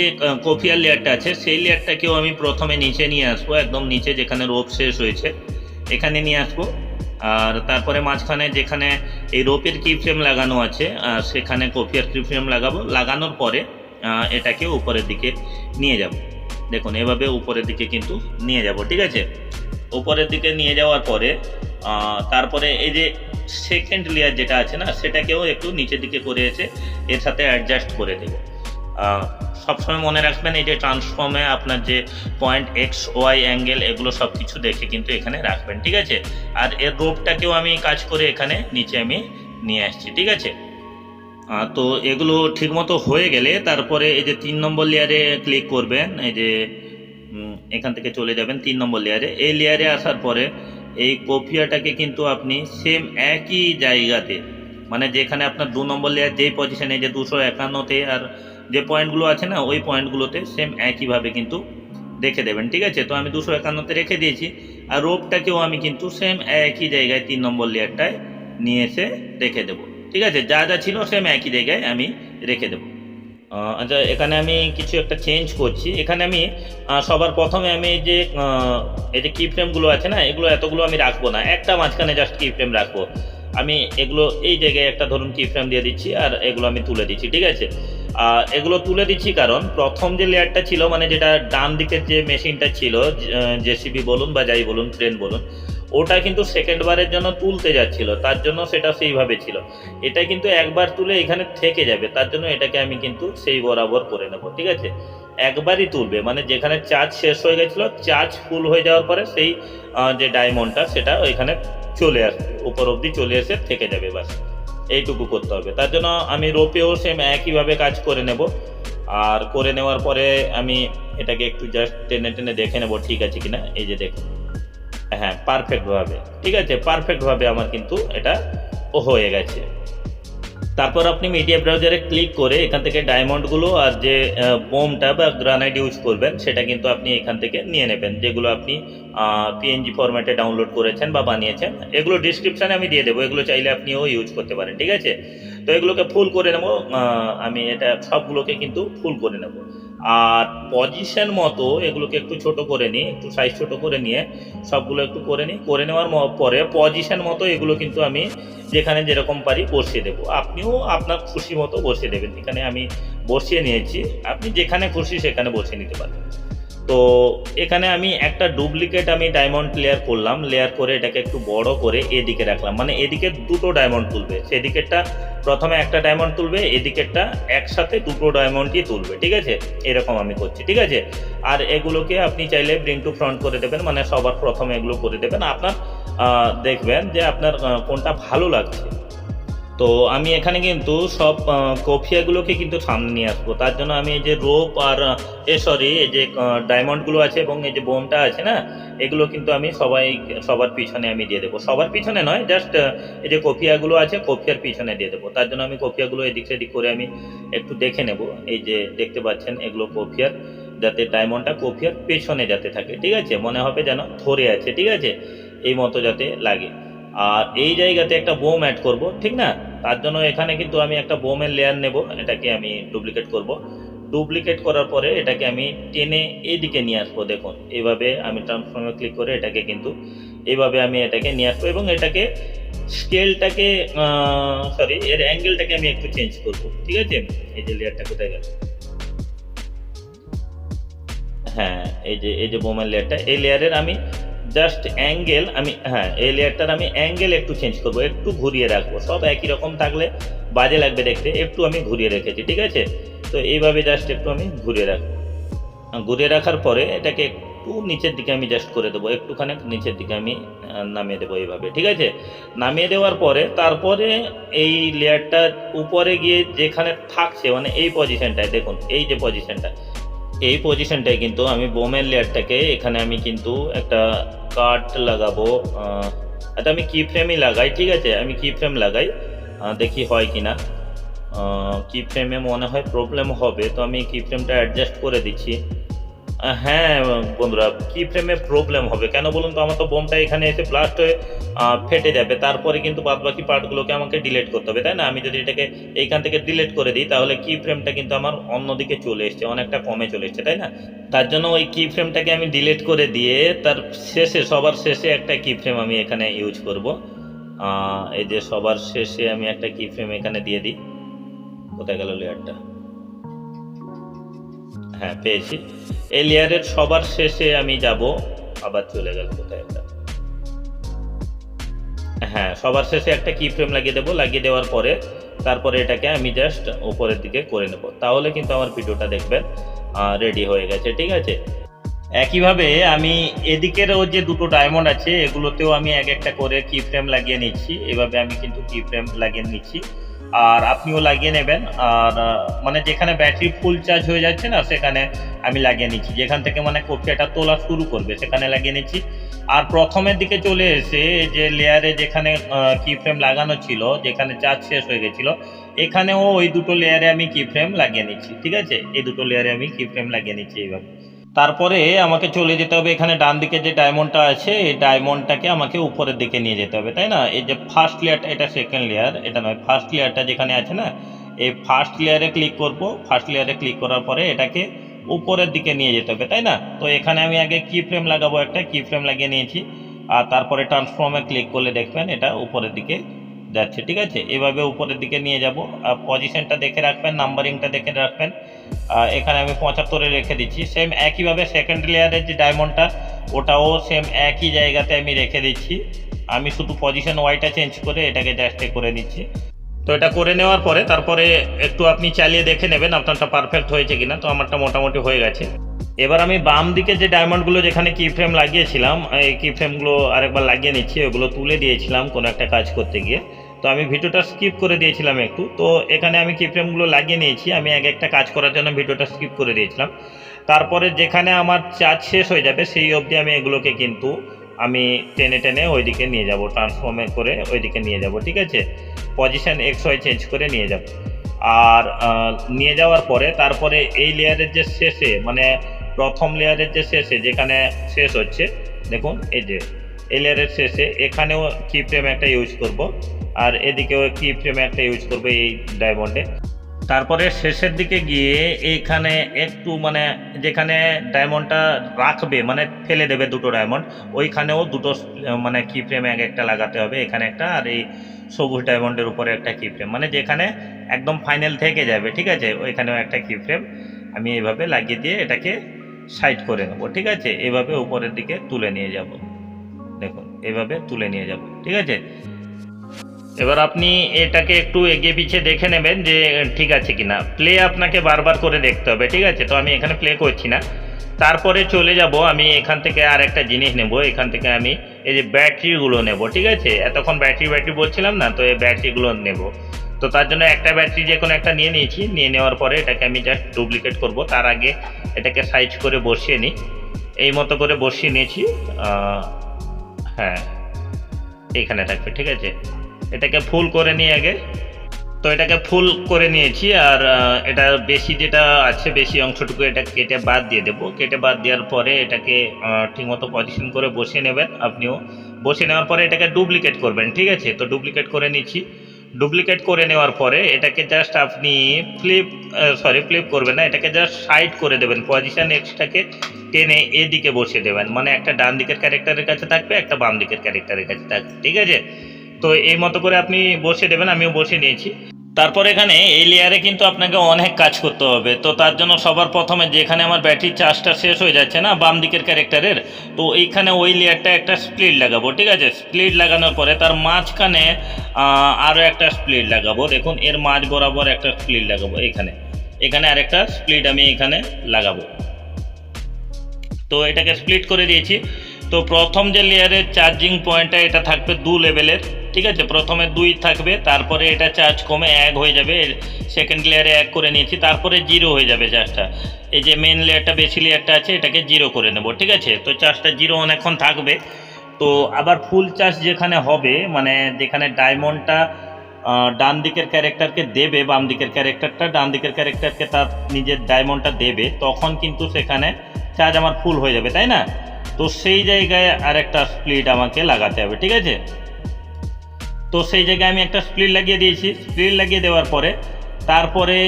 কফিয়ার লেয়ারটা আছে সেই লেয়ারটাকেও আমি প্রথমে নিচে নিয়ে আসবো, একদম নিচে যেখানে রোপ শেষ হয়েছে এখানে নিয়ে আসবো। আর তারপরে মাঝখানে যেখানে এই রোপের কি ফ্রেম লাগানো আছে সেখানে কফিয়ার কি ফ্রেম লাগাবো। লাগানোর পরে এটাকে উপরের দিকে নিয়ে যাব। দেখুন এভাবে উপরের দিকে কিন্তু নিয়ে যাব, ঠিক আছে। উপরের দিকে নিয়ে যাওয়ার পরে তারপরে এই যে সেকেন্ড লেয়ার যেটা আছে না সেটাকেও একটু নিচের দিকে করে এসে এর সাথে অ্যাডজাস্ট করে দেবো। সবসময় মনে রাখবেন এই যে ট্রান্সফর্মে আপনার যে পয়েন্ট এক্স ওয়াই অ্যাঙ্গেল এগুলো সব কিছু দেখে কিন্তু এখানে রাখবেন, ঠিক আছে। আর এর রোপটাকেও আমি কাজ করে এখানে নিচে আমি নিয়ে আসছি, ঠিক আছে। তো এগুলো ঠিকমতো হয়ে গেলে তারপরে এই যে 3 নম্বর লেয়ারে ক্লিক করবেন। এই যে এখান থেকে চলে যাবেন 3 নম্বর লেয়ারে। এই লেয়ারে আসার পরে এই কফিয়াটাকে কিন্তু আপনি সেম একই জায়গাতে, মানে যেখানে আপনার 2 নম্বর লেয়ার যেই পজিশনে, যে 251-তে আর যে পয়েন্টগুলো আছে না ওই পয়েন্টগুলোতে সেম একইভাবে কিন্তু রেখে দেবেন, ঠিক আছে। তো আমি 251-তে রেখে দিয়েছি। আর রোপটাকেও আমি কিন্তু সেম একই জায়গায় 3 নম্বর লেয়ারটায় নিয়ে এসে রেখে দেবো, ঠিক আছে। যা যা ছিল সেম একই জায়গায় আমি রেখে দেবো। আচ্ছা, এখানে আমি কিছু একটা চেঞ্জ করছি। এখানে আমি সবার প্রথমে আমি এই যে কি ফ্রেমগুলো আছে না এগুলো এতগুলো আমি রাখবো না, একটা মাঝখানে জাস্ট কি ফ্রেম রাখবো। আমি এগুলো এই জায়গায় একটা ধরুন কি ফ্রেম দিয়ে দিচ্ছি আর এগুলো আমি তুলে দিচ্ছি, ঠিক আছে। এগুলো তুলে দিচ্ছি কারণ প্রথম যে লেয়ারটা ছিল, মানে যেটা ডান দিকের যে মেশিনটা ছিল, জেসিবি বলুন বা যাই বলুন, ট্রেন বলুন, ওটা কিন্তু সেকেন্ড বারের জন্য তুলতে যাচ্ছিল, তার জন্য সেটা সেইভাবে ছিল। এটা কিন্তু একবার তুলে এখানে থেকে যাবে, তার জন্য এটাকে আমি কিন্তু সেই বরাবর করে নেব, ঠিক আছে। একবারই তুলবে, মানে যেখানে চার্জ শেষ হয়ে গেছিলো চার্জ ফুল হয়ে যাওয়ার পরে সেই যে ডায়মন্ডটা সেটা ওইখানে চলে আসবে, উপর অবধি চলে এসে থেকে যাবে, বাস এইটুকু করতে হবে। তার জন্য আমি রোপেও সেম একইভাবে কাজ করে নেব। আর করে নেওয়ার পরে আমি এটাকে একটু জাস্ট টেনে টেনে দেখে নেব ঠিক আছে কিনা। এই যে দেখুন, হ্যাঁ, পারফেক্টভাবে, ঠিক আছে, পারফেক্টভাবে আমার কিন্তু এটা হয়ে গেছে। তারপর আপনি মিডিয়া ব্রাউজারে ক্লিক করে এখান থেকে ডায়মন্ডগুলো আর যে বোমটা বা গ্রানাইট ইউজ করবেন সেটা কিন্তু আপনি এখান থেকে নিয়ে নেবেন, যেগুলো আপনি পিএনজি ফরম্যাটে ডাউনলোড করেছেন বা বানিয়েছেন। এগুলো ডিসক্রিপশানে আমি দিয়ে দেবো, এগুলো চাইলে আপনিও ইউজ করতে পারেন, ঠিক আছে। তো এগুলোকে ফুল করে নেবো, আমি এটা সবগুলোকে কিন্তু ফুল করে নেব। আর পজিশন মতো এগুলোকে একটু ছোট করে নিই, একটু সাইজ ছোট করে নিয়ে সবগুলো একটু করে নিই। করে নেওয়ার পরে পজিশন মতো এগুলো কিন্তু আমি যেখানে যেরকম পারি বসিয়ে দেবো। আপনিও আপনার খুশি মতো বসিয়ে দেবেন। এখানে আমি বসিয়ে নিয়েছি, আপনি যেখানে খুশি সেখানে বসিয়ে নিতে পারবেন। তো এখানে আমি একটা ডুপ্লিকেট আমি ডায়মন্ড লেয়ার করলাম, লেয়ার করে এটাকে একটু বড় করে এদিকে রাখলাম, মানে এদিকে দুটো ডায়মন্ড তুলবে, সেদিকেরটা প্রথমে একটা ডায়মন্ড তুলবে, এদিকেরটা একসাথে দুটো ডায়মন্ডই তুলবে, ঠিক আছে। এরকম আমি করছি, ঠিক আছে। আর এগুলোকে আপনি চাইলে ব্রিং টু ফ্রন্ট করে দেবেন, মানে সবার প্রথমে এগুলো করে দেবেন। আপনার দেখবেন যে আপনার কোনটা ভালো লাগছে। তো আমি এখানে কিন্তু সব কফিয়াগুলোকে কিন্তু সামনে নিয়ে আসবো। তার জন্য আমি এই যে রোপ আর সরি এই যে ডায়মন্ডগুলো আছে এবং এই যে বোমটা আছে না, এগুলো কিন্তু আমি সবার পিছনে আমি দিয়ে দেবো। সবার পিছনে নয়, জাস্ট এই যে কফিয়াগুলো আছে কফিয়ার পিছনে দিয়ে দেবো। তার জন্য আমি কফিয়াগুলো এদিক সেদিক করে আমি একটু দেখে নেব। এই যে দেখতে পাচ্ছেন এগুলো কফিয়ার, যাতে ডায়মন্ডটা কফিয়ার পেছনে যাতে থাকে, ঠিক আছে। মনে হবে যেন ধরে আছে, ঠিক আছে, এই মতো যাতে লাগে। আর এই জায়গাতে একটা বোম অ্যাড করব, ঠিক না। তার জন্য এখানে কিন্তু আমি একটা বোমের লেয়ার নেব, এটাকে আমি ডুপ্লিকেট করব। ডুপ্লিকেট করার পরে এটাকে আমি টেনে এইদিকে নিয়ে আসবো। দেখুন এইভাবে আমি ট্রান্সফর্মে ক্লিক করে এটাকে কিন্তু এইভাবে আমি এটাকে নিয়ে আসবো এবং এটাকে স্কেলটাকে সরি এর অ্যাঙ্গেলটাকে আমি একটু চেঞ্জ করব, ঠিক আছে। এই যে লেয়ারটা কোথায় গেল, হ্যাঁ এই যে বোমের লেয়ারটা, এই লেয়ারের আমি জাস্ট অ্যাঙ্গেল আমি এই লেয়ারটার আমি অ্যাঙ্গেল একটু চেঞ্জ করব, একটু ঘুরিয়ে রাখবো। সব একই রকম থাকলে বাজে লাগবে দেখতে, একটু আমি ঘুরিয়ে রেখেছি, ঠিক আছে। তো এইভাবে জাস্ট একটু আমি ঘুরিয়ে রাখবো। ঘুরিয়ে রাখার পরে এটাকে একটু নিচের দিকে আমি জাস্ট করে দেবো, একটুখানি নিচের দিকে আমি নামিয়ে দেবো এইভাবে, ঠিক আছে। নামিয়ে দেওয়ার পরে তারপরে এই লেয়ারটার উপরে গিয়ে যেখানে থাকছে, মানে এই পজিশনটায় দেখুন, এই যে পজিশনটা, এই পজিশনটায় কিন্তু আমি বোমের লেয়ারটাকে এখানে আমি কিন্তু একটা কাট লাগাবো। এটা আমি কি ফ্রেমই লাগাই, ঠিক আছে। আমি কি ফ্রেম লাগাই, দেখি হয় কি না। কি ফ্রেমে মনে হয় প্রবলেম হবে, তো আমি কি ফ্রেমটা অ্যাডজাস্ট করে দিচ্ছি। হ্যাঁ বন্ধুরা, কি ফ্রেমে প্রবলেম হবে কেন বলুন তো, আমার তো বোমটা এখানে এসে ব্লাস্ট হয়ে ফেটে যাবে, তারপরে কিন্তু বাদ বাকি পার্টগুলোকে আমাকে ডিলিট করতে হবে, তাই না। আমি যদি এটাকে এইখান থেকে ডিলিট করে দিই তাহলে কি ফ্রেমটা কিন্তু আমার অন্যদিকে চলে এসছে, অনেকটা কমে চলে এসছে, তাই না। তার জন্য ওই কি ফ্রেমটাকে আমি ডিলিট করে দিয়ে তার শেষে সবার শেষে একটা কি ফ্রেম আমি এখানে ইউজ করব। এই যে সবার শেষে আমি একটা কি ফ্রেম এখানে দিয়ে দিই। কোথায় গেল লেয়ারটা, হ্যাঁ পেয়েছি। এই লেয়ারের সবার শেষে আমি যাব, আবার চলে গেল কোথায় একটা, হ্যাঁ সবার শেষে একটা কি ফ্রেম লাগিয়ে দেবো। লাগিয়ে দেওয়ার পরে তারপরে এটাকে আমি জাস্ট উপরের দিকে করে নেব, তাহলে কিন্তু আমার ভিডিওটা দেখবেন রেডি হয়ে গেছে, ঠিক আছে। একইভাবে আমি এদিকেরও যে দুটো ডায়মন্ড আছে এগুলোতেও আমি এক একটা করে কি ফ্রেম লাগিয়ে নিচ্ছি। এভাবে আমি কিন্তু কি ফ্রেম লাগিয়ে নিচ্ছি, আর আপনিও লাগিয়ে নেবেন। আর মানে যেখানে ব্যাটারি ফুল চার্জ হয়ে যাচ্ছে না সেখানে আমি লাগিয়ে নিচ্ছি, যেখান থেকে মানে কফিয়াটা তোলা শুরু করবে সেখানে লাগিয়ে নিচ্ছি। আর প্রথমের দিকে চলে এসে যে লেয়ারে যেখানে কি ফ্রেম লাগানো ছিল, যেখানে চার্জ শেষ হয়ে গেছিলো, এখানেও ওই দুটো লেয়ারে আমি কি ফ্রেম লাগিয়ে নিচ্ছি, ঠিক আছে। এই দুটো লেয়ারে আমি কি ফ্রেম লাগিয়ে নিচ্ছি এইভাবে। তারপরে আমাকে চলে যেতে হবে এখানে ডান দিকে যে ডায়মন্ডটা আছে, এই ডায়মন্ডটাকে আমাকে উপরের দিকে নিয়ে যেতে হবে, তাই না। এই যে ফার্স্ট লেয়ারটা, এটা সেকেন্ড লেয়ার, এটা নয়, ফার্স্ট লেয়ারটা যেখানে আছে না, এই ফার্স্ট লেয়ারে ক্লিক করব। ফার্স্ট লেয়ারে ক্লিক করার পরে এটাকে উপরের দিকে নিয়ে যেতে হবে, তাই না। তো এখানে আমি আগে কি ফ্রেম লাগাবো, একটা কি ফ্রেম লাগিয়ে নিয়েছি। আর তারপরে ট্রান্সফর্মে ক্লিক করলে দেখবেন এটা উপরের দিকে যাচ্ছে, ঠিক আছে। এভাবে উপরের দিকে নিয়ে যাব। আর পজিশনটা দেখে রাখবেন, নাম্বারিংটা দেখে রাখবেন। এখানে আমি 75-এ রেখে দিচ্ছি। সেম একইভাবে সেকেন্ড লেয়ারের যে ডায়মন্ডটা ওটাও সেম একই জায়গাতে আমি রেখে দিচ্ছি। আমি শুধু পজিশন ওয়াইটা চেঞ্জ করে এটাকে জাস্ট করে নিচ্ছি। তো এটা করে নেওয়ার পরে তারপরে একটু আপনি চালিয়ে দেখে নেবেন আপনারটা পারফেক্ট হয়েছে কিনা। তো আমারটা মোটামুটি হয়ে গেছে। এবার আমি বাম দিকে যে ডায়মন্ডগুলো যেখানে কি ফ্রেম লাগিয়েছিলাম, এই কি ফ্রেমগুলো আরেকবার লাগিয়ে নিচ্ছি। ওগুলো তুলে দিয়েছিলাম কোনো একটা কাজ করতে গিয়ে, তো আমি ভিডিওটা স্কিপ করে দিয়েছিলাম একটু। তো এখানে আমি কি ফ্রেমগুলো লাগিয়ে নিয়েছি, আমি এক একটা কাজ করার জন্য ভিডিওটা স্কিপ করে দিয়েছিলাম। তারপরে যেখানে আমার চার্জ শেষ হয়ে যাবে সেই অবধি আমি এগুলোকে কিন্তু আমি টেনে টেনে ওইদিকে নিয়ে যাব, ট্রান্সফর্মে করে ওইদিকে নিয়ে যাব, ঠিক আছে। পজিশন XY চেঞ্জ করে নিয়ে যাব। আর নিয়ে যাওয়ার পরে তারপরে এই লেয়ারের যে শেষে, মানে প্রথম লেয়ারের যে শেষে যেখানে শেষ হচ্ছে, দেখুন এই যে এই লেয়ারের শেষে এখানেও কি ফ্রেম একটা ইউজ করব, আর এদিকেও কি ফ্রেম একটা ইউজ করব এই ডায়মন্ডে। তারপরে শেষের দিকে গিয়ে এইখানে একটু মানে যেখানে ডায়মন্ডটা রাখবে, মানে ফেলে দেবে দুটো ডায়মন্ড, ওইখানেও দুটো মানে কি ফ্রেম এক একটা লাগাতে হবে, এখানে একটা আর এই সবুজ ডায়মন্ডের উপরে একটা কি ফ্রেম, মানে যেখানে একদম ফাইনাল থেকে যাবে, ঠিক আছে, ওইখানেও একটা কি ফ্রেম আমি এইভাবে লাগিয়ে দিয়ে এটাকে সাইড করে নেব, ঠিক আছে। এইভাবে উপরের দিকে তুলে নিয়ে যাব, দেখুন এইভাবে তুলে নিয়ে যাব, ঠিক আছে। এবার আপনি এটাকে একটু এগিয়ে পিছিয়ে দেখে নেবেন যে ঠিক আছে কিনা। প্লে আপনাকে বারবার করে দেখতে হবে, ঠিক আছে। তো আমি এখানে প্লে করছি না। তারপরে চলে যাব আমি এখান থেকে আর একটা জিনিস নেব, এখান থেকে আমি এই যে ব্যাটারিগুলো নেব, ঠিক আছে। এতক্ষণ ব্যাটারি বলছিলাম না, তো এই ব্যাটারিগুলো নেব। তো তার জন্য একটা ব্যাটারি যে কোনো একটা নিয়ে নিয়েছি, নিয়ে নেওয়ার পরে এটাকে আমি জাস্ট ডুপ্লিকেট করব। তার আগে এটাকে সাইজ করে বসিয়ে নিই, এই মতো করে বসিয়ে নিয়েছি। হ্যাঁ, এইখানে থাকবে, ঠিক আছে। এটাকে ফুল করে নিই আগে। তো এটাকে ফুল করে নিয়েছি, আর এটা বেশি যেটা আছে বেশি অংশটুকু এটা কেটে বাদ দিয়ে দেবো। কেটে বাদ দেওয়ার পরে এটাকে ঠিকমতো পজিশন করে বসিয়ে নেবেন আপনিও। বসিয়ে নেওয়ার পরে এটাকে ডুপ্লিকেট করবেন, ঠিক আছে। তো ডুপ্লিকেট করে নিচ্ছি। ডুপ্লিকেট করে নেওয়ার পরে এটাকে জাস্ট আপনি ফ্লিপ করবেন না, এটাকে জাস্ট সাইড করে দেবেন। পজিশন এক্সটাকে টেনে এদিকে বসিয়ে দেবেন, মানে একটা ডান দিকের ক্যারেক্টারের কাছে থাকবে, একটা বাম দিকের ক্যারেক্টারের কাছে থাকবে, ঠিক আছে। তো এই মতো করে আপনি বসিয়ে দেবেন, আমিও বসিয়ে নিয়েছি। তারপর এখানে এই লেয়ারে কিন্তু আপনাকে অনেক কাজ করতে হবে। তো তার জন্য সবার প্রথমে যেখানে আমার ব্যাটারির চার্জটা শেষ হয়ে যাচ্ছে না বাম দিকের ক্যারেক্টারের, তো এইখানে ওই লেয়ারটা একটা স্প্লিট লাগাবো, ঠিক আছে। স্প্লিট লাগানোর পরে তার মাঝখানে আরও একটা স্প্লিট লাগাবো। দেখুন এর মাঝ বরাবর একটা স্প্লিট লাগাবো, এখানে আর একটা স্প্লিট আমি এখানে লাগাবো। তো এটাকে স্প্লিট করে দিয়েছি। তো প্রথম যে লেয়ারের চার্জিং পয়েন্টটা এটা থাকবে 2 লেভেলের, ঠিক আছে। প্রথমে 2 থাকবে, তারপরে এটা চার্জ কমে 1 হয়ে যাবে। সেকেন্ড লেয়ারে 1 করে নিয়েছি, তারপরে 0 হয়ে যাবে চার্জটা। এই যে মেন লেয়ারটা বেশি লেয়ারটা আছে এটাকে 0 করে নেব, ঠিক আছে। তো চার্জটা 0 অনেকক্ষণ থাকবে। তো আবার ফুল চার্জ যেখানে হবে, মানে যেখানে ডায়মন্ডটা ডান দিকের ক্যারেক্টারকে দেবে, বাম দিকের ক্যারেক্টারটা ডান দিকের ক্যারেক্টারকে তার নিজের ডায়মন্ডটা দেবে, তখন কিন্তু সেখানে চার্জ আমার ফুল হয়ে যাবে, তাই না। তো সেই জায়গায় আর একটা স্প্লিট আমাকে লাগাতে হবে, ঠিক আছে। তো সেই জায়গায় আমি একটা স্প্লিট লাগিয়ে দিয়েছি। স্প্লিট লাগিয়ে দেওয়ার পরে তারপরে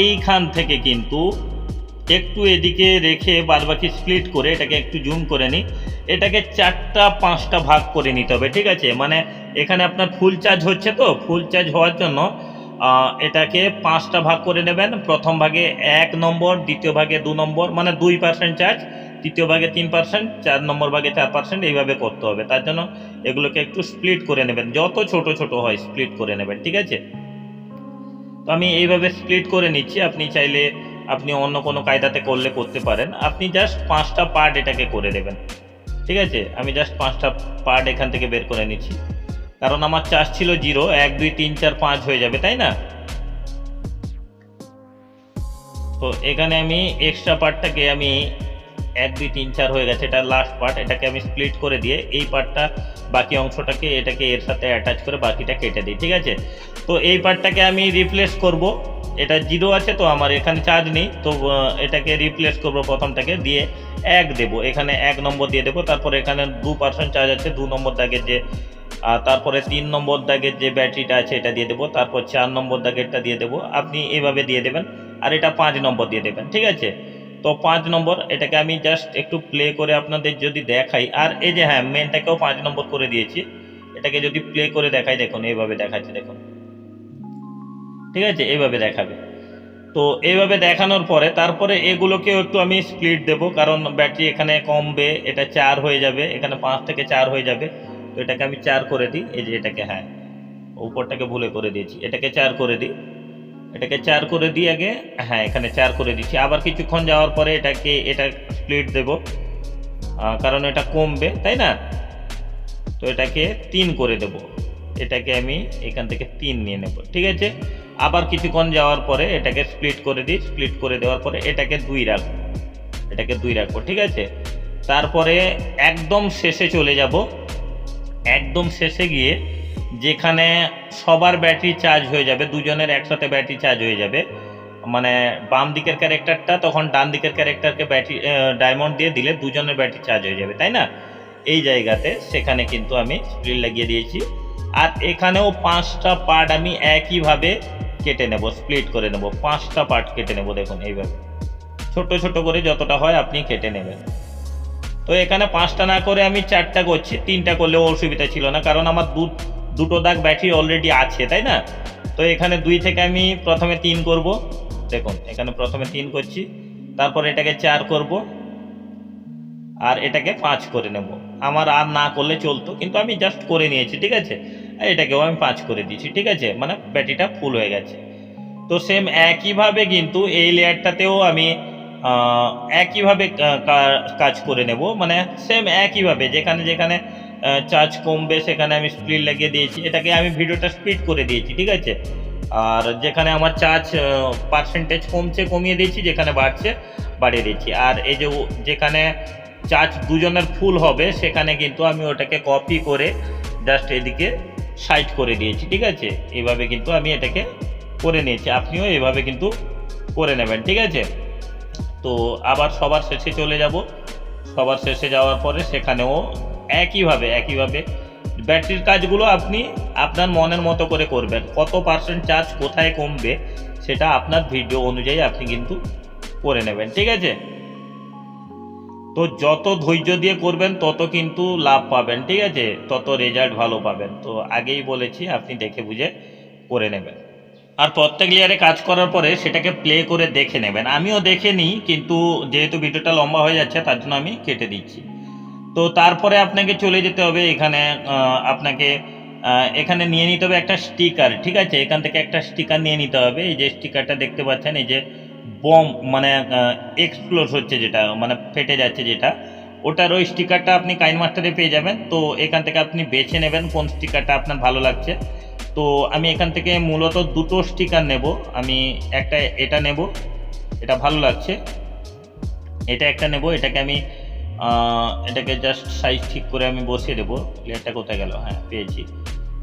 এইখান থেকে কিন্তু একটু এদিকে রেখে বাদবাকি স্প্লিট করে এটাকে একটু জুম করে নিই। এটাকে 4টা 5টা ভাগ করে নিতে হবে, ঠিক আছে। মানে এখানে আপনার ফুল চার্জ হচ্ছে, তো ফুল চার্জ হওয়ার জন্য এটাকে 5টা ভাগ করে নেবেন। প্রথম ভাগে 1 নম্বর, দ্বিতীয় ভাগে 2 নম্বর, মানে 2% চার্জ, তৃতীয় ভাগে 3%, 4 নম্বর ভাগে 4%, এইভাবে করতে হবে। তার জন্য এগুলোকে একটু স্প্লিট করে নেবেন, যত ছোট ছোট হয় স্প্লিট করে নেবেন, ঠিক আছে। তো আমি এইভাবে স্প্লিট করে নিচ্ছি। আপনি চাইলে আপনি অন্য কোনো কায়দাতে করলে করতে পারেন। আপনি জাস্ট 5টা পার্ট এটাকে করে দেবেন, ঠিক আছে। আমি জাস্ট 5টা পার্ট এখান থেকে বের করে নিচ্ছি, কারণ আমার চার্জ ছিল 0, 1 2 3 4 5 হয়ে যাবে, তাই না। তো এখানে আমি এক্সট্রা পার্টটাকে আমি 1 2 3 4 হয়ে গেছে, এটা লাস্ট পার্ট, এটাকে আমি স্প্লিট করে দিয়ে এই পার্টটা বাকি অংশটাকে এটাকে এর সাথে অ্যাটাচ করে বাকিটা কেটে দিই, ঠিক আছে। তো এই পার্টটাকে আমি রিপ্লেস করব। এটা 0 আছে, তো আমার এখানে চার্জ নেই, তো এটাকে রিপ্লেস করব। প্রথমটাকে দিয়ে 1 দেবো, এখানে 1 নম্বর দিয়ে দেবো। তারপর এখানে 2% চার্জ আছে, 2 নম্বর দাগের যে, তারপরে 3 নম্বর দাগের যে ব্যাটারিটা আছে এটা দিয়ে দেবো। তারপর 4 নম্বর দাগেরটা দিয়ে দেবো। আপনি এভাবে দিয়ে দেবেন, আর এটা 5 নম্বর দিয়ে দেবেন, ঠিক আছে। তো 5 নম্বর এটাকে আমি জাস্ট একটু প্লে করে আপনাদের যদি দেখাই, আর এই যে হ্যাঁ মেনটাকেও 5 নম্বর করে দিয়েছি। এটাকে যদি প্লে করে দেখাই, দেখুন এইভাবে দেখাচ্ছে, দেখুন, ঠিক আছে, এইভাবে দেখাবে। তো এইভাবে দেখানোর পরে তারপরে এগুলোকেও একটু আমি স্প্লিট দেবো, কারণ ব্যাটারি এখানে কমবে, এটা 4 হয়ে যাবে, এখানে 5 থেকে 4 হয়ে যাবে। তো এটাকে আমি 4 করে দিই। এই যে এটাকে, হ্যাঁ উপরটাকে ভুলে করে দিয়েছি, এটাকে 4 করে দিই। এটাকে 4 করে দিই আগে, হ্যাঁ এখানে 4 করে দিচ্ছি। আবার কিছুক্ষণ যাওয়ার পরে এটা স্প্লিট দেব, কারণ এটা কমবে, তাই না। তো এটাকে 3 করে দেব। এটাকে আমি এখান থেকে 3 নিয়ে নেব, ঠিক আছে। আবার কিছুক্ষণ যাওয়ার পরে এটাকে স্প্লিট করে দিই। স্প্লিট করে দেওয়ার পরে এটাকে 2 রাখবো, ঠিক আছে। তারপরে একদম শেষে চলে যাব। একদম শেষে গিয়ে যেখানে সবার ব্যাটারি চার্জ হয়ে যাবে, দুজনের একসাথে ব্যাটারি চার্জ হয়ে যাবে, মানে বাম দিকের ক্যারেক্টারটা তখন ডান দিকের ক্যারেক্টারকে ব্যাটারি ডায়মন্ড দিয়ে দিলে দুজনের ব্যাটারি চার্জ হয়ে যাবে, তাই না? এই জায়গাতে সেখানে কিন্তু আমি স্প্লিট লাগিয়ে দিয়েছি। আর এখানেও 5টা পার্ট আমি একইভাবে কেটে নেব, স্প্লিট করে নেব, 5টা পার্ট কেটে নেব। দেখুন এইভাবে ছোট ছোট করে যতটা হয় আপনি কেটে নেবেন। তো এখানে 5টা না করে আমি 4টা করছি, 3টা করলেও অসুবিধা ছিল না, কারণ আমার দুটো দাগ ব্যাটারি অলরেডি আছে, তাই না? তো এখানে 2 থেকে আমি প্রথমে 3 করব। দেখুন এখানে প্রথমে 3 করছি, তারপর এটাকে 4 করব, আর এটাকে 5 করে নেব। আমার আর না করলে চলতো, কিন্তু আমি জাস্ট করে নিয়েছি, ঠিক আছে? আর এটাকেও আমি 5 করে দিয়েছি, ঠিক আছে? মানে ব্যাটারিটা ফুল হয়ে গেছে। তো সেম একইভাবে কিন্তু এই লেয়ারটাতেও আমি একইভাবে কাজ করে নেব, মানে সেম একইভাবে যেখানে যেখানে চার্জ কমবে সেখানে আমি স্প্লিট লাগিয়ে দিয়েছি। এটাকে আমি ভিডিওটা স্পিড করে দিয়েছি, ঠিক আছে? আর যেখানে আমার চার্জ পার্সেন্টেজ কমছে কমিয়ে দিয়েছি, যেখানে বাড়ছে বাড়িয়ে দিয়েছি। আর এই যে যেখানে চার্জ দুজনের ফুল হবে সেখানে কিন্তু আমি ওটাকে কপি করে জাস্ট এদিকে সাইড করে দিয়েছি, ঠিক আছে? এইভাবে কিন্তু আমি এটাকে করে নিয়েছি, আপনিও এভাবে কিন্তু করে নেবেন, ঠিক আছে? তো আবার সবার শেষে চলে যাব। সবার শেষে যাওয়ার পরে সেখানেও একইভাবে ব্যাটারির কাজগুলো আপনি আপনার মনের মতো করে করবেন। কত পার্সেন্ট চার্জ কোথায় কমবে সেটা আপনার ভিডিও অনুযায়ী আপনি কিন্তু করে নেবেন, ঠিক আছে? তো যত ধৈর্য দিয়ে করবেন তত কিন্তু লাভ পাবেন, ঠিক আছে? তত রেজাল্ট ভালো পাবেন। তো আগেই বলেছি আপনি দেখে বুঝে করে নেবেন। আর প্রত্যেক লেয়ারে কাজ করার পরে সেটাকে প্লে করে দেখে নেবেন। আমিও দেখে নিই, কিন্তু যেহেতু ভিডিওটা লম্বা হয়ে যাচ্ছে তার জন্য আমি কেটে দিচ্ছি। তো তারপরে আপনাকে চলে যেতে হবে এখানে, আপনাকে এখানে নিয়ে নিতে হবে একটা স্টিকার, ঠিক আছে? এখান থেকে একটা স্টিকার নিয়ে নিতে হবে। এই যে স্টিকারটা দেখতে পাচ্ছেন, এই যে বম মানে এক্সপ্লোড হচ্ছে যেটা, মানে ফেটে যাচ্ছে যেটা, ওটার ওই স্টিকারটা আপনি কাইনমাস্টারে পেয়ে যাবেন। তো এখান থেকে আপনি বেছে নেবেন কোন স্টিকারটা আপনার ভালো লাগছে। তো আমি এখান থেকে মূলত 2টো স্টিকার নেব। আমি একটা এটা নেব, এটা ভালো লাগছে। এটা একটা নেব, এটাকে আমি এটাকে জাস্ট সাইজ ঠিক করে আমি বসিয়ে দেবো। লেয়ারটা কোথায় গেল? হ্যাঁ, পেয়েছি।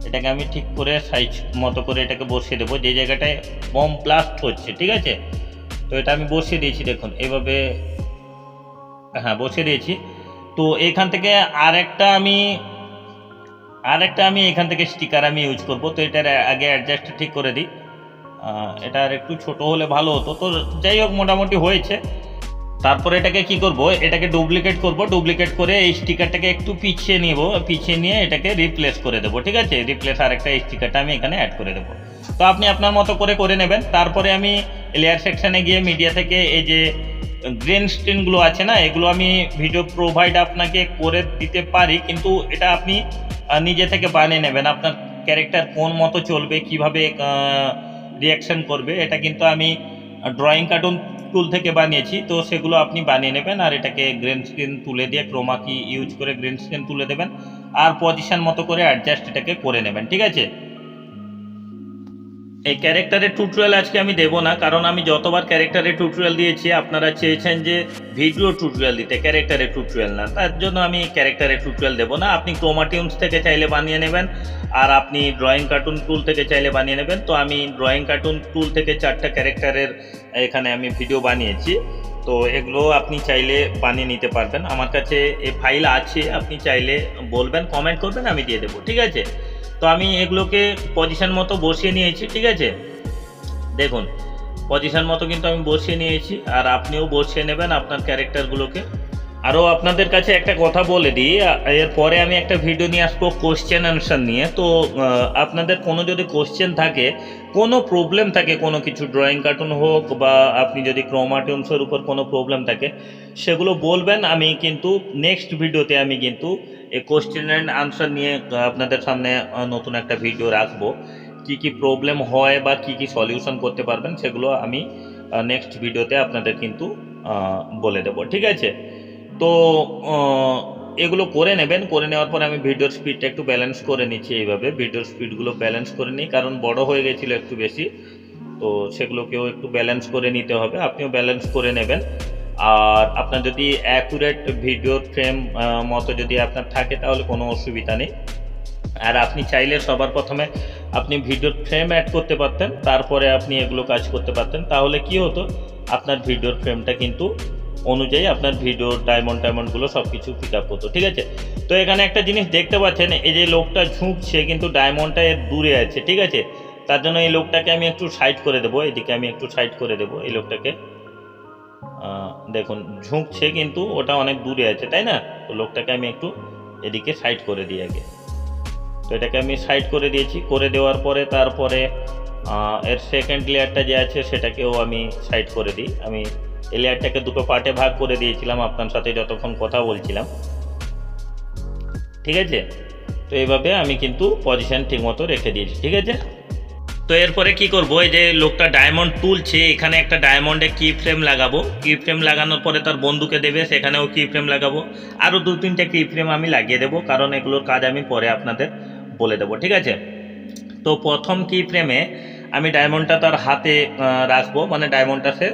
এটাকে আমি ঠিক করে সাইজ মতো করে এটাকে বসিয়ে দেবো যে জায়গাটায় বম ব্লাস্ট হচ্ছে, ঠিক আছে? তো এটা আমি বসিয়ে দিয়েছি, দেখুন এইভাবে, হ্যাঁ বসিয়ে দিয়েছি। তো এখান থেকে আরেকটা আমি এখান থেকে স্টিকার আমি ইউজ করব। তো এটার আগে অ্যাডজাস্ট ঠিক করে দিই। এটা আর একটু ছোট হলে ভালো হতো, তো যাই হোক মোটামুটি হয়েছে। তারপরে এটাকে কি করব, এটাকে ডুপ্লিকেট করব। ডুপ্লিকেট করে এই স্টিকারটাকে একটু পিছিয়ে নিব, পিছিয়ে নিয়ে এটাকে রিপ্লেস করে দেবো, ঠিক আছে? রিপ্লেস আরেকটা স্টিকারটা আমি এখানে অ্যাড করে দেবো। তো আপনি আপনার মতো করে নেবেন। তারপরে আমি লেয়ার সেকশানে গিয়ে মিডিয়া থেকে এই যে গ্রিন স্ক্রিনগুলো আছে না, এগুলো আমি ভিডিও প্রোভাইড আপনাকে করে দিতে পারি, কিন্তু এটা আপনি নিজে থেকে বানিয়ে নেবেন। আপনার ক্যারেক্টার কোন মতো চলবে, কিভাবে রিয়াকশন করবে, এটা কিন্তু আমি ড্রয়িং কার্টুন টুল থেকে বানিয়েছি। তো সেগুলো আপনি বানিয়ে নেবেন, আর এটাকে গ্রিন স্ক্রিন তুলে দিয়ে ক্রোমা কি ইউজ করে গ্রিন স্ক্রিন তুলে দেবেন, আর পজিশন মতো করে অ্যাডজাস্ট এটাকে করে নেবেন, ঠিক আছে? এই ক্যারেক্টারের টিউটোরিয়াল আজকে আমি দেব না, কারণ আমি যতবার ক্যারেক্টারের টিউটোরিয়াল দিয়েছি আপনারা চেয়েছেন যে ভিডিও টিউটোরিয়াল দিতে, ক্যারেক্টারের টিউটোরিয়াল না। তার জন্য আমি ক্যারেক্টারের টিউটোরিয়াল দেব না। আপনি ক্রোমাটিউনস থেকে চাইলে বানিয়ে নেবেন, আর আপনি ড্রয়িং কার্টুন টুল থেকে চাইলে বানিয়ে নেবেন। তো আমি ড্রয়িং কার্টুন টুল থেকে 4টা ক্যারেক্টারের এখানে আমি ভিডিও বানিয়েছি। তো এগুলো আপনি চাইলে বানিয়ে নিতে পারবেন। আমার কাছে এই ফাইল আছে, আপনি চাইলে বলবেন, কমেন্ট করবেন, আমি দিয়ে দেবো, ঠিক আছে? তো আমি এগুলোকে পজিশন মতো বসিয়ে নিয়েছি, ঠিক আছে? দেখুন পজিশন মতো কিন্তু আমি বসিয়ে নিয়েছি, আর আপনিও বসিয়ে নেবেন আপনার ক্যারেক্টারগুলোকে। আরও আপনাদের কাছে একটা কথা বলে দিই, এরপরে আমি একটা ভিডিও নিয়ে আসবো কোশ্চেন অ্যান্সার নিয়ে। তো আপনাদের কোনো যদি কোশ্চেন থাকে, কোনো প্রবলেম থাকে, কোনো কিছু ড্রয়িং কার্টুন হোক, বা আপনি যদি ক্রোমাটিউনসের উপর কোনো প্রবলেম থাকে সেগুলো বলবেন। আমি কিন্তু নেক্সট ভিডিওতে আমি কিন্তু এই কোশ্চেন অ্যান্ড আনসার নিয়ে আপনাদের সামনে নতুন একটা ভিডিও রাখবো। কি কি প্রবলেম হয় বা কি কি সলিউশন করতে পারবেন সেগুলো আমি নেক্সট ভিডিওতে আপনাদের কিন্তু বলে দেবো, ঠিক আছে? তো এগুলো করে নেবেন। করে নেওয়ার পর আমি ভিডিওর স্পিডটা একটু ব্যালেন্স করে নিচ্ছি। এইভাবে ভিডিওর স্পিডগুলো ব্যালেন্স করে নিই, কারণ বড় হয়ে গেছিলো একটু বেশি। তো সেগুলোকেও একটু ব্যালেন্স করে নিতে হবে, আপনিও ব্যালেন্স করে নেবেন। আর আপনার যদি অ্যাকুরেট ভিডিও ফ্রেম মতো যদি আপনার থাকে তাহলে কোনো অসুবিধা নেই। আর আপনি চাইলে সবার প্রথমে আপনি ভিডিওর ফ্রেম অ্যাড করতে পারতেন, তারপরে আপনি এগুলো কাজ করতে পারতেন। তাহলে কি হতো, আপনার ভিডিওর ফ্রেমটা কিন্তু অনুযায়ী আপনার ভিডিওর ডায়মন্ডগুলো সব কিছু পিক আপ হতো, ঠিক আছে। তো এখানে একটা জিনিস দেখতে পাচ্ছেন, এই যে লোকটা ঝুঁকছে কিন্তু ডায়মন্ডটা এর দূরে আছে, ঠিক আছে। তার জন্য এই লোকটাকে আমি একটু সাইড করে দেবো, এদিকে আমি একটু সাইড করে দেবো এই লোকটাকে। দেখুন ঝুঁকছে কিন্তু ওটা অনেক দূরে আছে, তাই না। তো লোকটাকে আমি একটু এদিকে সাইড করে দিই আগে। তো এটাকে আমি সাইড করে দিয়েছি, করে দেওয়ার পরে তারপরে এর সেকেন্ড লেয়ারটা যে আছে সেটাকেও আমি সাইড করে দিই। আমি এই লেয়ারটাকে দুটো পার্টে ভাগ করে দিয়েছিলাম আপনার সাথে যতক্ষণ কথা বলছিলাম, ঠিক আছে। তো এইভাবে আমি কিন্তু পজিশন ঠিকমতো রেখে দিয়েছি, ঠিক আছে। তো এরপরে কি করব, এই যে লোকটা ডায়মন্ড তুলছে, এখানে একটা ডায়মন্ডে কি ফ্রেম লাগাবো। কি ফ্রেম লাগানোর পরে তার বন্ধুকে দেবে, সেখানেও কি ফ্রেম লাগাবো। আরও 2-3টে কি ফ্রেম আমি লাগিয়ে দেবো, কারণ এগুলোর কাজ আমি পরে আপনাদের বলে দেবো, ঠিক আছে। তো প্রথম কি ফ্রেমে আমি ডায়মন্ডটা তার হাতে রাখবো, মানে ডায়মন্ডটা সে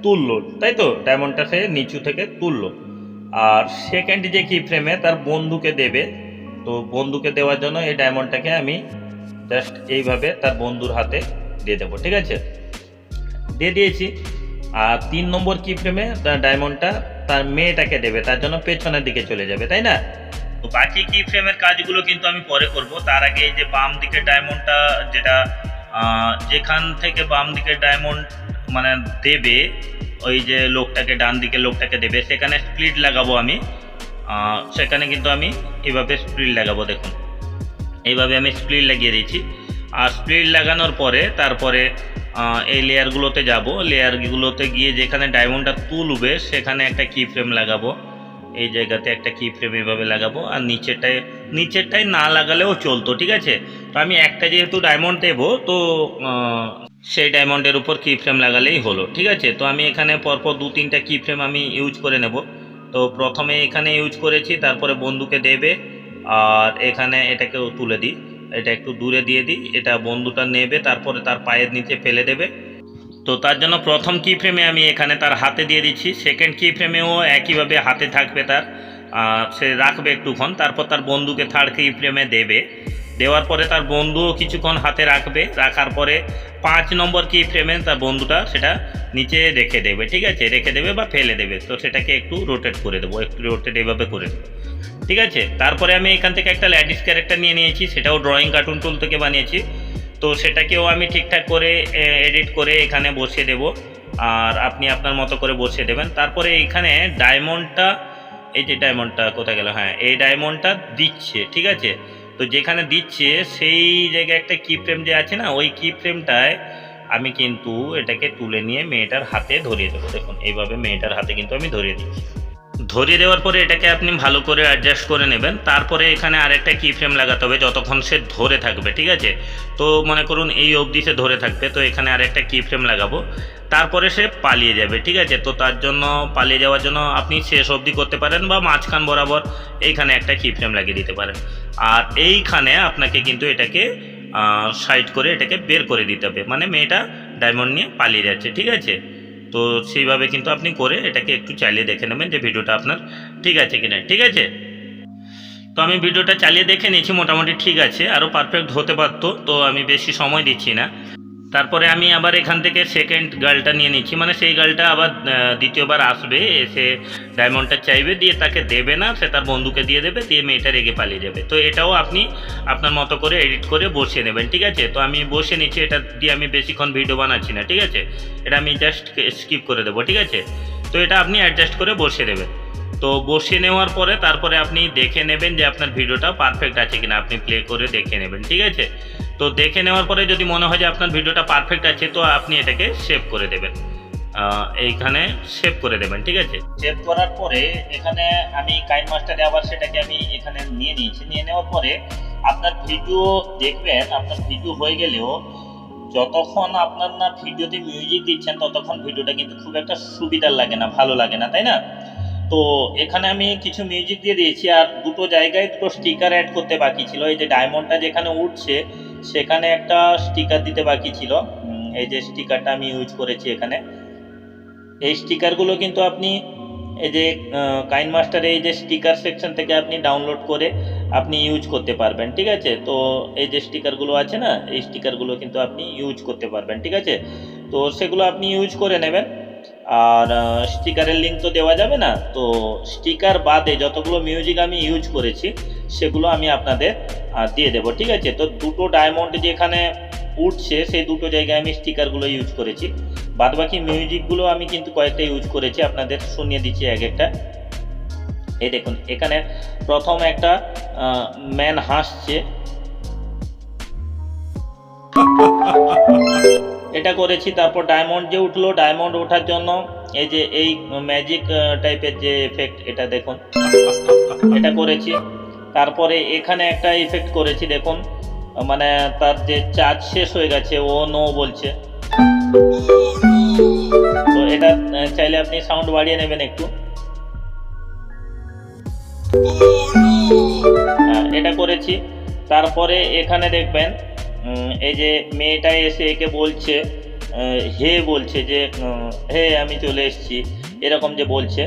তুললো, তাই তো, ডায়মন্ডটা সে নিচু থেকে তুললো। আর সেকেন্ড যে কি ফ্রেমে তার বন্ধুকে দেবে, তো বন্ধুকে দেওয়ার জন্য এই ডায়মন্ডটাকে আমি জাস্ট এইভাবে তার বন্ধুর হাতে দিয়ে দেবো, ঠিক আছে, দিয়ে দিয়েছি। আর 3 নম্বর কি ফ্রেমে তার ডায়মন্ডটা তার মেয়েটাকে দেবে, তার জন্য পেছনের দিকে চলে যাবে, তাই না। তো বাকি কি ফ্রেমের কাজগুলো কিন্তু আমি পরে করব। তার আগে এই যে বাম দিকের ডায়মন্ডটা, যেটা যেখান থেকে বাম দিকের ডায়মন্ড মানে দেবে, ওই যে লোকটাকে ডান দিকের লোকটাকে দেবে, সেখানে স্প্লিট লাগাবো আমি। সেখানে কিন্তু আমি এভাবে স্প্লিট লাগাবো, দেখুন এইভাবে আমি স্প্লিট লাগিয়ে দিয়েছি। আর স্প্লিট লাগানোর পরে তারপরে এই লেয়ারগুলোতে যাব, লেয়ারগুলোতে গিয়ে যেখানে ডায়মন্ডটা তুলবে সেখানে একটা কি ফ্রেম লাগাবো, এই জায়গাতে একটা কি ফ্রেম এভাবে লাগাবো। আর নিচেরটায় না লাগালেও চলতো, ঠিক আছে। তো আমি একটা যেহেতু ডায়মন্ড দেবো, তো সেই ডায়মন্ডের উপর কি ফ্রেম লাগালেই হলো, ঠিক আছে। তো আমি এখানে পরপর 2-3টা কি ফ্রেম আমি ইউজ করে নেব। তো প্রথমে এখানে ইউজ করেছি, তারপরে বন্ধুকে দেবে, আর এখানে এটাকেও তুলে দিই, এটা একটু দূরে দিয়ে দিই, এটা বন্ধুটা নেবে, তারপরে তার পায়ের নিচে ফেলে দেবে। তো তার জন্য প্রথম কি ফ্রেমে আমি এখানে তার হাতে দিয়ে দিচ্ছি, সেকেন্ড কি ফ্রেমেও একইভাবে হাতে থাকবে তার, সে রাখবে একটুক্ষণ, তারপর তার বন্ধুকে থার্ড কি ফ্রেমে দেবে, দেওয়ার পরে তার বন্ধুও কিছুক্ষণ হাতে রাখবে, রাখার পরে 5 নম্বর কি ফ্রেমে তার বন্ধুটা সেটা নিচে রেখে দেবে, ঠিক আছে, রেখে দেবে বা ফেলে দেবে। তো সেটাকে একটু রোটেট করে দেবো, একটু রোটেট এভাবে করে দেবো, ঠিক আছে। তারপরে আমি এখান থেকে একটা ল্যাটিস ক্যারেক্টার নিয়ে নিয়েছি, সেটাও ড্রয়িং কার্টুন টুল থেকে বানিয়েছি। তো সেটাকেও আমি ঠিকঠাক করে এডিট করে এখানে বসিয়ে দেব, আর আপনি আপনার মতো করে বসিয়ে দেবেন। তারপরে এইখানে ডায়মন্ডটা, এই যে ডায়মন্ডটা কোথায় গেল, হ্যাঁ এই ডায়মন্ডটা দিচ্ছে, ঠিক আছে। তো যেখানে দিচ্ছে সেই জায়গায় একটা কি ফ্রেম যে আছে না, ওই কি ফ্রেমটায় আমি কিন্তু এটাকে তুলে নিয়ে মেয়েটার হাতে ধরিয়ে দেবো, দেখুন এইভাবে মেয়েটার হাতে কিন্তু আমি ধরিয়ে দিচ্ছি। ধরিয়ে দেওয়ার পরে এটাকে আপনি ভালো করে অ্যাডজাস্ট করে নেবেন। তারপরে এখানে আরেকটা কি ফ্রেম লাগাতে হবে যতক্ষণ সে ধরে থাকবে, ঠিক আছে। তো মনে করুন এই অবধি সে ধরে থাকবে, তো এখানে আরেকটা কি ফ্রেম লাগাবো, তারপরে সে পালিয়ে যাবে, ঠিক আছে। তো তার জন্য পালিয়ে যাওয়ার জন্য আপনি শেষ অবধি করতে পারেন বা মাঝখান বরাবর এইখানে একটা কি ফ্রেম লাগিয়ে দিতে পারেন। আর এইখানে আপনাকে কিন্তু এটাকে সাইড করে এটাকে বের করে দিতে হবে, মানে মেয়েটা ডায়মন্ড নিয়ে পালিয়ে যাচ্ছে, ঠিক আছে। তো সেইভাবে কিন্তু আপনি করে এটাকে একটু চালিয়ে দেখে নেবেন যে ভিডিওটা আপনার ঠিক আছে কিনা, ঠিক আছে। তো আমি ভিডিওটা চালিয়ে দেখে নিয়েছি, মোটামুটি ঠিক আছে, আরও পারফেক্ট হতে পারতো, তো আমি বেশি সময় দিচ্ছি না। তারপরে আমি আবার এখান থেকে সেকেন্ড গার্লটা নিয়ে নিচ্ছি, মানে সেই গার্লটা আবার দ্বিতীয়বার আসবে, এসে ডায়মন্ডটা চাইবে, দিয়ে তাকে দেবে না, সে তার বন্ধুকে দিয়ে দেবে, দিয়ে মেয়েটা রেগে পালিয়ে যাবে। তো এটাও আপনি আপনার মতো করে এডিট করে বসিয়ে নেবেন, ঠিক আছে। তো আমি বসিয়ে নিচ্ছি, এটা দিয়ে আমি বেশিক্ষণ ভিডিও বানাচ্ছি না, ঠিক আছে, এটা আমি জাস্ট স্কিপ করে দেবো, ঠিক আছে। তো এটা আপনি অ্যাডজাস্ট করে বসিয়ে দেবেন। তো বসিয়ে নেওয়ার পরে তারপরে আপনি দেখে নেবেন যে আপনার ভিডিওটা পারফেক্ট আছে কিনা, আপনি প্লে করে দেখে নেবেন, ঠিক আছে। তো দেখে নেওয়ার পরে যদি মনে হয় যে আপনার ভিডিওটা পারফেক্ট আছে, তো আপনি এটাকে সেভ করে দেবেন, এইখানে সেভ করে দেবেন, ঠিক আছে। সেভ করার পরে এখানে আমি কাইন মাস্টারে আবার সেটাকে আমি এখানে নিয়ে নিয়েছি, নিয়ে নেওয়ার পরে আপনার ভিডিও দেখবেন, আপনার ভিডিও হয়ে গেলেও যতক্ষণ আপনার না ভিডিওতে মিউজিক দিচ্ছেন ততক্ষণ ভিডিওটা কিন্তু খুব একটা সুবিধার লাগে না, ভালো লাগে না, তাই না। তো এখানে আমি কিছু মিউজিক দিয়ে দিয়েছি, আর দুটো জায়গায় দুটো স্টিকার অ্যাড করতে বাকি ছিল। এই যে ডায়মন্ডটা যেখানে উঠছে সেখানে একটা স্টিকার দিতে বাকি ছিল, এই যে স্টিকারটা আমি ইউজ করেছি এখানে, এই স্টিকারগুলো কিন্তু আপনি এই যে কাইনমাস্টারে এই যে স্টিকার সেকশন থেকে আপনি ডাউনলোড করে আপনি ইউজ করতে পারবেন, ঠিক আছে। তো এই যে স্টিকারগুলো আছে না, এই স্টিকারগুলো কিন্তু আপনি ইউজ করতে পারবেন, ঠিক আছে। তো সেগুলো আপনি ইউজ করে নেবেন। আর স্টিকারের লিঙ্ক তো দেওয়া যাবে না, তো স্টিকার বাদে যতগুলো মিউজিক আমি ইউজ করেছি সেগুলো আমি আপনাদের দিয়ে দেবো, ঠিক আছে। তো দুটো ডায়মন্ড যেখানে উঠছে সেই দুটো জায়গায় আমি স্টিকারগুলো ইউজ করেছি, বাদবাকি মিউজিকগুলো আমি কিন্তু কয়েকটা ইউজ করেছি, আপনাদের শুনিয়ে দিচ্ছি এক একটা। এই দেখুন, এখানে প্রথম একটা ম্যান হাসছে, এটা করেছি। তারপর ডায়মন্ড যে উঠলো, ডায়মন্ড ওঠার জন্য এই যে এই ম্যাজিক টাইপের যে এফেক্ট, এটা দেখুন, এটা করেছি। তারপরে এখানে একটা ইফেক্ট করেছি, দেখুন, মানে তার যে চার্জ শেষ হয়ে গেছে, ও নো বলছে। তো এটা চাইলে আপনি সাউন্ড বাড়িয়ে নেবেন একটু। এটা করেছি। তারপরে এখানে দেখবেন এই যে মেয়েটা এসে একে বলছে, হে বলছে যে হে আমি চলে এসেছি, এরকম যে বলছে।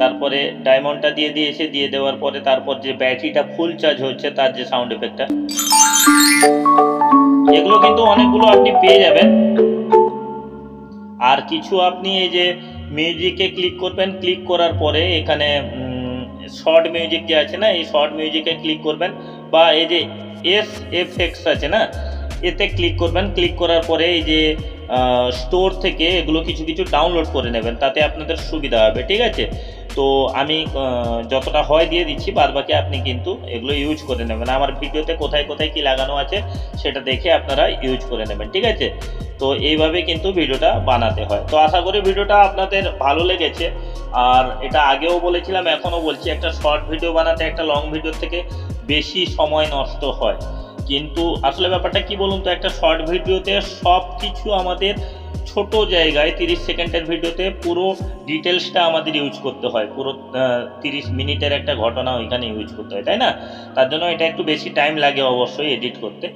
তারপরে ডায়মন্ডটা দিয়ে দিয়েছে, দিয়ে দেওয়ার পরে তারপর যে ব্যাটারিটা ফুল চার্জ হচ্ছে তার যে সাউন্ড এফেক্টটা, এগুলো কিন্তু অনেকগুলো আপনি পেয়ে যাবেন। আর কিছু আপনি এই যে মিউজিকে ক্লিক করবেন, ক্লিক করার পরে এখানে শর্ট মিউজিক যে আছে না, এই শর্ট মিউজিকে ক্লিক করবেন, বা এই যে SFX আছে না, এতে ক্লিক করবেন। ক্লিক করার পরে এই যে স্টোর থেকে এগুলো কিছু কিছু ডাউনলোড করে নেবেন, তাতে আপনাদের সুবিধা হবে, ঠিক আছে। তো আমি যতটা হয় দিয়ে দিচ্ছি, বাদ বাকি আপনি কিন্তু এগুলো ইউজ করে নেবেন। আমার ভিডিওতে কোথায় কোথায় কি লাগানো আছে সেটা দেখে আপনারা ইউজ করে নেবেন, ঠিক আছে। তো এইভাবে কিন্তু ভিডিওটা বানাতে হয়। তো আশা করি ভিডিওটা আপনাদের ভালো লেগেছে। আর এটা আগেও বলেছিলাম, এখনও বলছি, একটা শর্ট ভিডিও বানাতে একটা লং ভিডিওর থেকে বেশি সময় নষ্ট হয়। কিন্তু আসলে ব্যাপারটা কি বলুন তো, একটা শর্ট ভিডিওতে সব কিছু আমাদের ছোট জায়গায় 30 সেকেন্ডের ভিডিওতে পুরো ডিটেলসটা আমাদের ইউজ করতে হয়, পুরো 30 মিনিটের একটা ঘটনা ওইখানে ইউজ করতে হয়, তাই না। তার জন্য এটা একটু বেশি টাইম লাগে অবশ্যই এডিট করতে,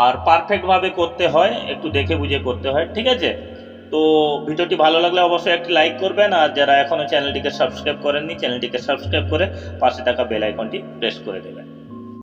আর পারফেক্টভাবে করতে হয়, একটু দেখে বুঝে করতে হয়, ঠিক আছে। তো ভিডিওটি ভালো লাগলে অবশ্যই একটি লাইক করবেন, আর যারা এখনও চ্যানেলটিকে সাবস্ক্রাইব করেননি চ্যানেলটিকে সাবস্ক্রাইব করে পাশে থাকা বেল আইকনটি প্রেস করে দেবেন।